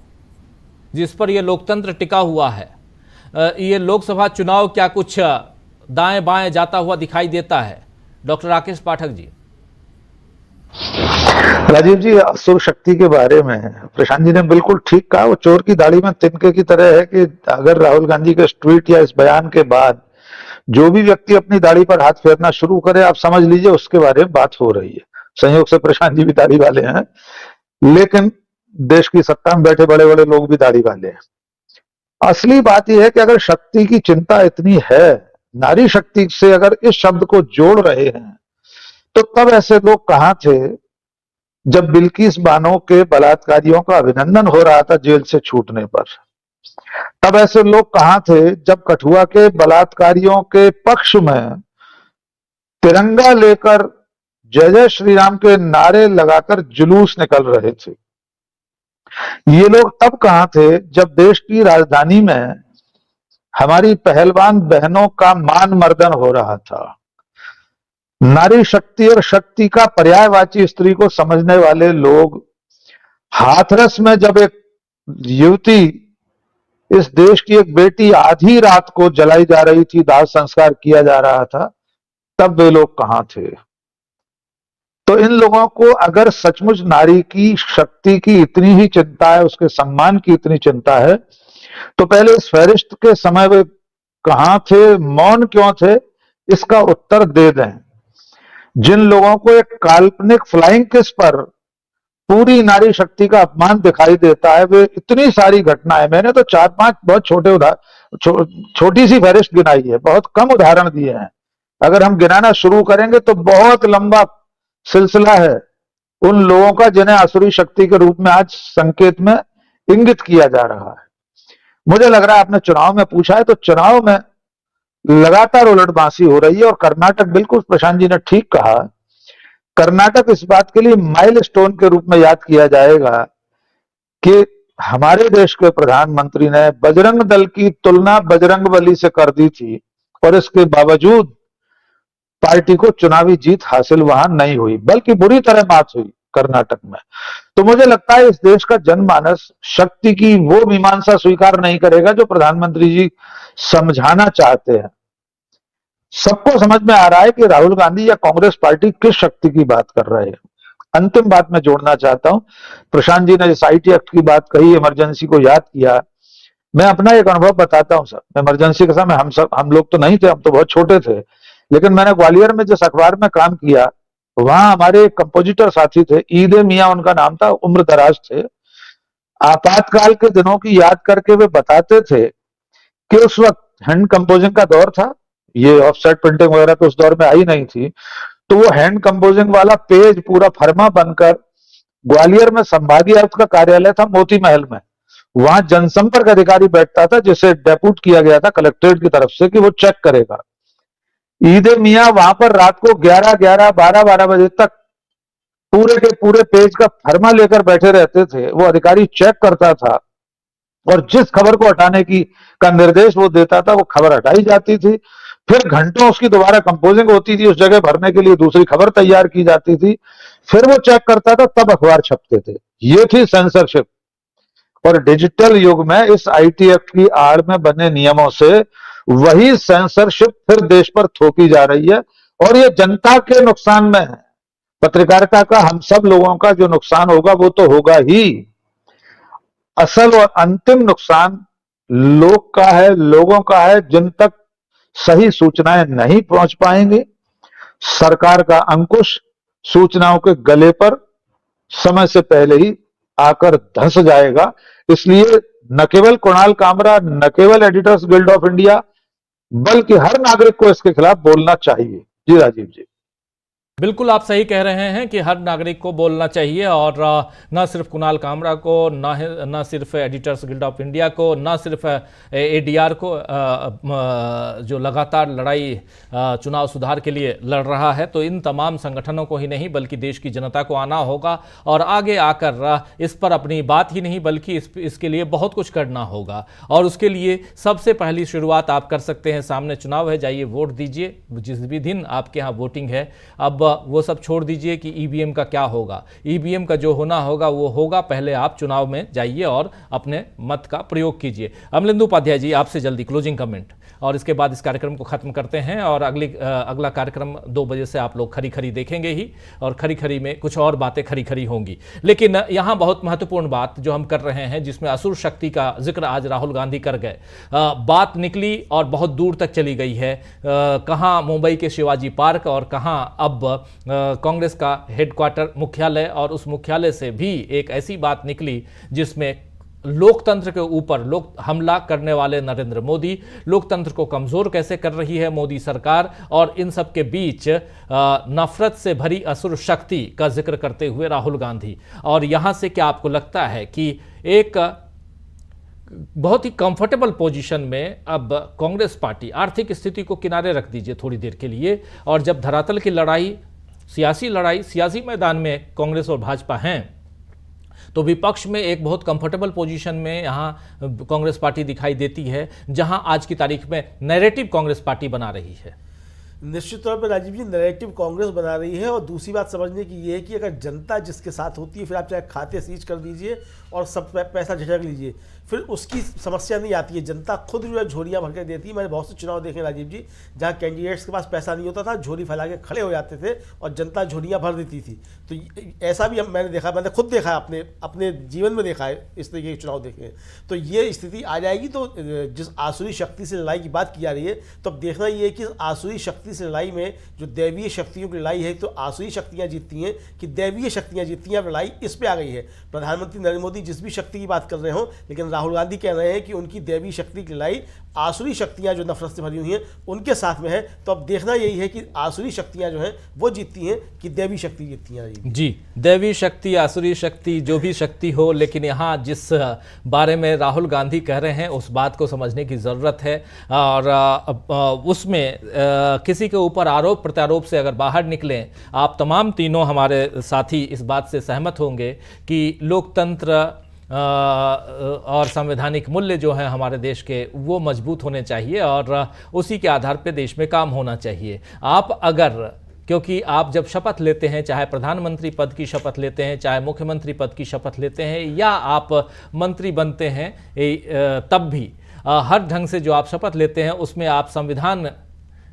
जिस पर यह लोकतंत्र टिका हुआ है, ये लोकसभा चुनाव क्या कुछ दाएं बाएं जाता हुआ दिखाई देता है? डॉक्टर राकेश पाठक जी। राजीव जी, असुर शक्ति के बारे में प्रशांत जी ने बिल्कुल ठीक कहा। वो चोर की दाढ़ी में तिनके की तरह है कि अगर राहुल गांधी के ट्वीट या इस बयान के बाद जो भी व्यक्ति अपनी दाढ़ी पर हाथ फेरना शुरू करे, आप समझ लीजिए उसके बारे में बात हो रही है। संयोग से प्रशांत जी भी दाढ़ी वाले हैं, लेकिन देश की सत्ता में बैठे बड़े बड़े लोग भी दाढ़ी वाले हैं। असली बात यह है कि अगर शक्ति की चिंता इतनी है, नारी शक्ति से अगर इस शब्द को जोड़ रहे हैं, तो तब ऐसे लोग कहां थे जब बिल्किस बानो के बलात्कारियों का अभिनंदन हो रहा था जेल से छूटने पर? तब ऐसे लोग कहां थे जब कठुआ के बलात्कारियों के पक्ष में तिरंगा लेकर जय जय श्री राम के नारे लगाकर जुलूस निकल रहे थे? ये लोग तब कहां थे जब देश की राजधानी में हमारी पहलवान बहनों का मान मर्दन हो रहा था? नारी शक्ति और शक्ति का पर्यायवाची स्त्री को समझने वाले लोग हाथरस में जब एक युवती, इस देश की एक बेटी आधी रात को जलाई जा रही थी, दाह संस्कार किया जा रहा था, तब वे लोग कहां थे? तो इन लोगों को अगर सचमुच नारी की शक्ति की इतनी ही चिंता है, उसके सम्मान की इतनी चिंता है, तो पहले इस फहरिस्त के समय वे कहां थे, मौन क्यों थे, इसका उत्तर दे दें। जिन लोगों को एक काल्पनिक फ्लाइंग किस पर पूरी नारी शक्ति का अपमान दिखाई देता है, वे इतनी सारी घटनाएं, मैंने तो 4-5 बहुत छोटी सी फहरिस्त गिनाई है, बहुत कम उदाहरण दिए हैं। अगर हम गिनाना शुरू करेंगे तो बहुत लंबा सिलसिला है उन लोगों का जिन्हें आसुरी शक्ति के रूप में आज संकेत में इंगित किया जा रहा है। मुझे लग रहा है, आपने चुनाव में पूछा है, तो चुनाव में लगातार उलटबांसी हो रही है। और कर्नाटक, बिल्कुल प्रशांत जी ने ठीक कहा, कर्नाटक इस बात के लिए माइलस्टोन के रूप में याद किया जाएगा कि हमारे देश के प्रधानमंत्री ने बजरंग दल की तुलना बजरंगबली से कर दी थी और इसके बावजूद पार्टी को चुनावी जीत हासिल वहां नहीं हुई, बल्कि बुरी तरह मात हुई कर्नाटक में। तो मुझे लगता है इस देश का जनमानस शक्ति की वो मीमांसा स्वीकार नहीं करेगा जो प्रधानमंत्री जी समझाना चाहते हैं। सबको समझ में आ रहा है कि राहुल गांधी या कांग्रेस पार्टी किस शक्ति की बात कर रहे हैं। अंतिम बात मैं जोड़ना चाहता हूं, प्रशांत जी ने इस IT एक्ट की बात कही, इमरजेंसी को याद किया। मैं अपना एक अनुभव बताता हूं सर। इमरजेंसी के समय हम लोग तो नहीं थे, हम तो बहुत छोटे थे, लेकिन मैंने ग्वालियर में जिस अखबार में काम किया, वहां हमारे एक कंपोजिटर साथी थे, ईदे मियां उनका नाम था, उम्र दराज थे। आपातकाल के दिनों की याद करके वे बताते थे कि उस वक्त हैंड कंपोजिंग का दौर था, ये ऑफसेट प्रिंटिंग वगैरह तो उस दौर में आई नहीं थी। तो वो हैंड कंपोजिंग वाला पेज पूरा फर्मा बनकर ग्वालियर में संभागीय आयुक्त का कार्यालय था मोती महल में, वहां जनसंपर्क अधिकारी बैठता था जिसे डेप्यूट किया गया था कलेक्ट्रेट की तरफ से कि वो चेक करेगा। ईदे मियां वहां पर रात को 11-11, 12-12 बजे तक पूरे के पूरे पेज का फर्मा लेकर बैठे रहते थे। वो अधिकारी चेक करता था और जिस खबर को हटाने का निर्देश वो देता था, वो खबर हटाई जाती थी। फिर घंटों उसकी दोबारा कंपोजिंग होती थी, उस जगह भरने के लिए दूसरी खबर तैयार की जाती थी, फिर वो चेक करता था, तब अखबार छपते थे। ये थी सेंसरशिप। और डिजिटल युग में इस IT एक्ट की आड़ में बने नियमों से वही सेंसरशिप फिर देश पर थोपी जा रही है और ये जनता के नुकसान में है। पत्रकारिता का हम सब लोगों का जो नुकसान होगा वो तो होगा ही, असल और अंतिम नुकसान लोगों का है जिन तक सही सूचनाएं नहीं पहुंच पाएंगे। सरकार का अंकुश सूचनाओं के गले पर समय से पहले ही आकर धंस जाएगा। इसलिए न केवल कुणाल कामरा, न केवल एडिटर्स गिल्ड ऑफ इंडिया, बल्कि हर नागरिक को इसके खिलाफ बोलना चाहिए। जी राजीव जी। बिल्कुल आप सही कह रहे हैं कि हर नागरिक को बोलना चाहिए और न सिर्फ कुणाल कामरा को, न सिर्फ एडिटर्स गिल्ड ऑफ इंडिया को, न सिर्फ ADR को, जो लगातार लड़ाई चुनाव सुधार के लिए लड़ रहा है, तो इन तमाम संगठनों को ही नहीं बल्कि देश की जनता को आना होगा और आगे आकर इस पर अपनी बात ही नहीं बल्कि इसके लिए बहुत कुछ करना होगा। और उसके लिए सबसे पहली शुरुआत आप कर सकते हैं। सामने चुनाव है, जाइए वोट दीजिए। जिस भी दिन आपके यहाँ वोटिंग है, अब वो सब छोड़ दीजिए कि EVM का क्या होगा। EVM का जो होना होगा वो होगा। पहले आप चुनाव में जाइए और अपने मत का प्रयोग कीजिए। अमलेंदु उपाध्याय जी, आपसे जल्दी क्लोजिंग कमेंट और इसके बाद इस कार्यक्रम को खत्म करते हैं। और अगला कार्यक्रम 2 बजे से आप लोग खरी खरी देखेंगे ही, और खरी खरी में कुछ और बातें खरी खरी होंगी। लेकिन यहाँ बहुत महत्वपूर्ण बात जो हम कर रहे हैं, जिसमें असुर शक्ति का जिक्र आज राहुल गांधी कर गए, बात निकली और बहुत दूर तक चली गई है। कहाँ मुंबई के शिवाजी पार्क और कहाँ अब कांग्रेस का हेडक्वार्टर मुख्यालय, और उस मुख्यालय से भी एक ऐसी बात निकली जिसमें लोकतंत्र के ऊपर हमला करने वाले नरेंद्र मोदी, लोकतंत्र को कमजोर कैसे कर रही है मोदी सरकार, और इन सब के बीच नफरत से भरी असुर शक्ति का जिक्र करते हुए राहुल गांधी। और यहां से क्या आपको लगता है कि एक बहुत ही कंफर्टेबल पोजीशन में अब कांग्रेस पार्टी, आर्थिक स्थिति को किनारे रख दीजिए थोड़ी देर के लिए, और जब धरातल की लड़ाई, सियासी मैदान में कांग्रेस और भाजपा हैं, तो विपक्ष में एक बहुत कंफर्टेबल पोजीशन में यहाँ कांग्रेस पार्टी दिखाई देती है, जहां आज की तारीख में नैरेटिव कांग्रेस पार्टी बना रही है। निश्चित तौर पर राजीव जी, नैरेटिव कांग्रेस बना रही है। और दूसरी बात समझने की ये है कि अगर जनता जिसके साथ होती है, फिर आप चाहे खाते सीज कर दीजिए और सब पैसा झटक लीजिए, फिर उसकी समस्या नहीं आती है, जनता खुद जो है झोलियाँ भर के देती है। मैंने बहुत से चुनाव देखे राजीव जी, जहाँ कैंडिडेट्स के पास पैसा नहीं होता था, झोली फैला के खड़े हो जाते थे और जनता झोलियाँ भर देती थी। तो ऐसा भी मैंने देखा, मैंने खुद देखा है, अपने जीवन में देखा है, इस तरीके के चुनाव देखे हैं। तो ये स्थिति आ जाएगी। तो जिस आसुरी शक्ति से लड़ाई की बात की जा रही है, तो अब देखना ये है कि आसुरी शक्ति से लड़ाई में जो दैवीय शक्तियों की लड़ाई है, तो आसुरी शक्तियाँ जीतती हैं कि दैवीय शक्तियाँ जीतती हैं। अब लड़ाई इस पे आ गई है। प्रधानमंत्री नरेंद्र मोदी जिस भी शक्ति की बात कर रहे हो, लेकिन राहुल गांधी कह रहे हैं कि उनकी दैवीय शक्ति की लड़ाई आसुरी शक्तियां जो नफरत से भरी हुई हैं उनके साथ में है। तो अब देखना यही है कि आसुरी शक्तियां जो हैं वो जीतती हैं कि दैवी शक्ति जीतती हैं। जी, दैवी शक्ति, आसुरी शक्ति, जो भी शक्ति हो, लेकिन यहाँ जिस बारे में राहुल गांधी कह रहे हैं उस बात को समझने की ज़रूरत है। और उसमें किसी के ऊपर आरोप प्रत्यारोप से अगर बाहर निकलें, आप तमाम तीनों हमारे साथी इस बात से सहमत होंगे कि लोकतंत्र और संवैधानिक मूल्य जो है हमारे देश के, वो मजबूत होने चाहिए और उसी के आधार पे देश में काम होना चाहिए। आप अगर, क्योंकि आप जब शपथ लेते हैं, चाहे प्रधानमंत्री पद की शपथ लेते हैं, चाहे मुख्यमंत्री पद की शपथ लेते हैं, या आप मंत्री बनते हैं, तब भी हर ढंग से जो आप शपथ लेते हैं उसमें आप संविधान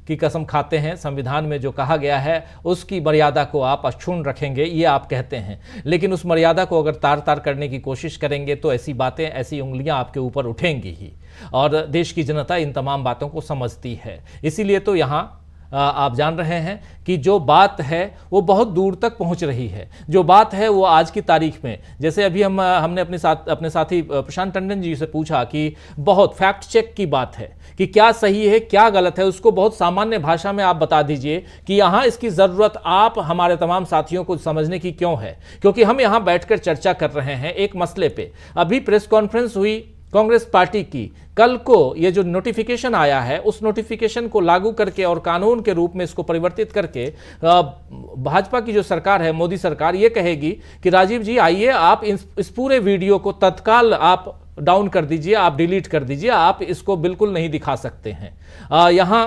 की कसम खाते हैं। संविधान में जो कहा गया है उसकी मर्यादा को आप अक्षुण्ण रखेंगे, ये आप कहते हैं। लेकिन उस मर्यादा को अगर तार तार करने की कोशिश करेंगे तो ऐसी बातें, ऐसी उंगलियां आपके ऊपर उठेंगी ही। और देश की जनता इन तमाम बातों को समझती है। इसीलिए तो यहाँ आप जान रहे हैं कि जो बात है वो बहुत दूर तक पहुंच रही है। जो बात है वो आज की तारीख में, जैसे अभी हमने अपने साथी प्रशांत टंडन जी से पूछा कि बहुत फैक्ट चेक की बात है कि क्या सही है क्या गलत है, उसको बहुत सामान्य भाषा में आप बता दीजिए कि यहाँ इसकी ज़रूरत आप हमारे तमाम साथियों को समझने की क्यों है। क्योंकि हम यहाँ बैठकर चर्चा कर रहे हैं एक मसले पे। अभी प्रेस कॉन्फ्रेंस हुई कांग्रेस पार्टी की, कल को ये जो नोटिफिकेशन आया है उस नोटिफिकेशन को लागू करके और कानून के रूप में इसको परिवर्तित करके भाजपा की जो सरकार है, मोदी सरकार, ये कहेगी कि राजीव जी आइए, आप इस पूरे वीडियो को तत्काल आप डाउन कर दीजिए, आप डिलीट कर दीजिए, आप इसको बिल्कुल नहीं दिखा सकते हैं। यहाँ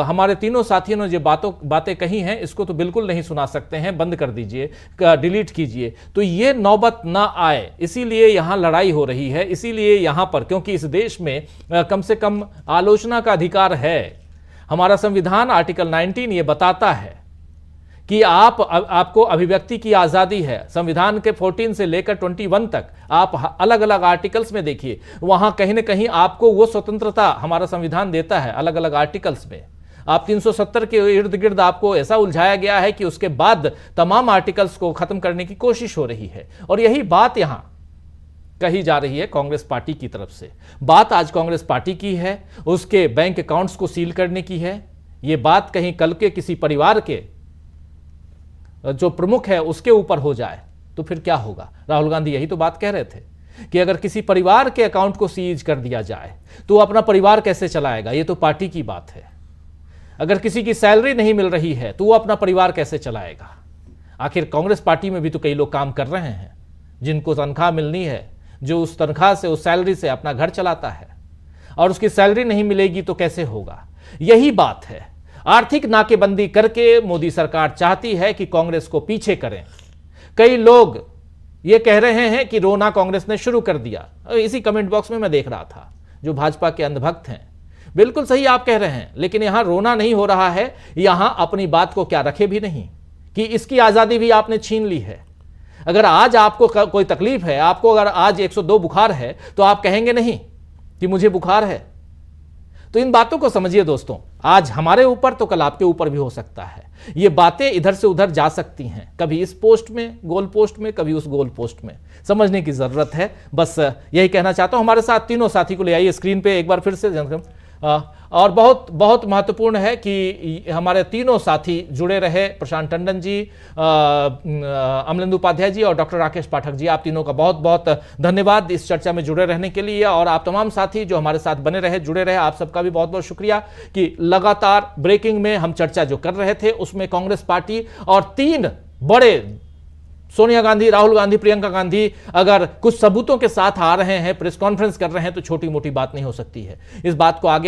हमारे तीनों साथियों ने जो बातें कही हैं इसको तो बिल्कुल नहीं सुना सकते हैं, बंद कर दीजिए, डिलीट कीजिए। तो ये नौबत ना आए, इसीलिए यहाँ लड़ाई हो रही है। इसीलिए यहाँ पर, क्योंकि इस देश में कम से कम आलोचना का अधिकार है। हमारा संविधान आर्टिकल 19 ये बताता है कि आपको अभिव्यक्ति की आज़ादी है। संविधान के 14 से लेकर 21 तक आप अलग अलग आर्टिकल्स में देखिए, वहां कहीं ना कहीं आपको वो स्वतंत्रता हमारा संविधान देता है। अलग अलग आर्टिकल्स में आप 370 के इर्द गिर्द आपको ऐसा उलझाया गया है कि उसके बाद तमाम आर्टिकल्स को खत्म करने की कोशिश हो रही है। और यही बात यहां कही जा रही है कांग्रेस पार्टी की तरफ से। बात आज कांग्रेस पार्टी की है, उसके बैंक अकाउंट्स को सील करने की है। ये बात कहीं कल के किसी परिवार के जो प्रमुख है उसके ऊपर हो जाए तो फिर क्या होगा। राहुल गांधी यही तो बात कह रहे थे कि अगर किसी परिवार के अकाउंट को सीज कर दिया जाए तो अपना परिवार कैसे चलाएगा, ये तो पार्टी की बात है। अगर किसी की सैलरी नहीं मिल रही है तो वो अपना परिवार कैसे चलाएगा। आखिर कांग्रेस पार्टी में भी तो कई लोग काम कर रहे हैं जिनको तनख्वाह मिलनी है, जो उस तनख्वाह से, उस सैलरी से अपना घर चलाता है, और उसकी सैलरी नहीं मिलेगी तो कैसे होगा। यही बात है। आर्थिक नाकेबंदी करके मोदी सरकार चाहती है कि कांग्रेस को पीछे करें। कई लोग ये कह रहे हैं कि रोना कांग्रेस ने शुरू कर दिया। इसी कमेंट बॉक्स में मैं देख रहा था, जो भाजपा के अंधभक्त हैं। बिल्कुल सही आप कह रहे हैं, लेकिन यहां रोना नहीं हो रहा है। यहां अपनी बात को क्या रखे भी नहीं कि इसकी आजादी भी आपने छीन ली है। अगर आज आपको कोई तकलीफ है, आपको अगर आज 102 बुखार है, तो आप कहेंगे नहीं कि मुझे बुखार है। तो इन बातों को समझिए दोस्तों, आज हमारे ऊपर तो कल आपके ऊपर भी हो सकता है। ये बातें इधर से उधर जा सकती हैं, कभी इस पोस्ट में, गोल पोस्ट में, कभी उस गोल पोस्ट में। समझने की जरूरत है। बस यही कहना चाहता हूं। हमारे साथ तीनों साथी को ले आइए स्क्रीन पे एक बार फिर से। और बहुत बहुत महत्वपूर्ण है कि हमारे तीनों साथी जुड़े रहे। प्रशांत टंडन जी, अमलेंदु उपाध्याय जी और डॉक्टर राकेश पाठक जी, आप तीनों का बहुत बहुत धन्यवाद इस चर्चा में जुड़े रहने के लिए। और आप तमाम साथी जो हमारे साथ बने रहे, जुड़े रहे, आप सबका भी बहुत बहुत शुक्रिया कि लगातार ब्रेकिंग में हम चर्चा जो कर रहे थे उसमें कांग्रेस पार्टी और 3 बड़े, सोनिया गांधी, राहुल गांधी, प्रियंका गांधी, अगर कुछ सबूतों के साथ आ रहे हैं, प्रेस कॉन्फ्रेंस कर रहे हैं, तो छोटी मोटी बात नहीं हो सकती है। इस बात को आगे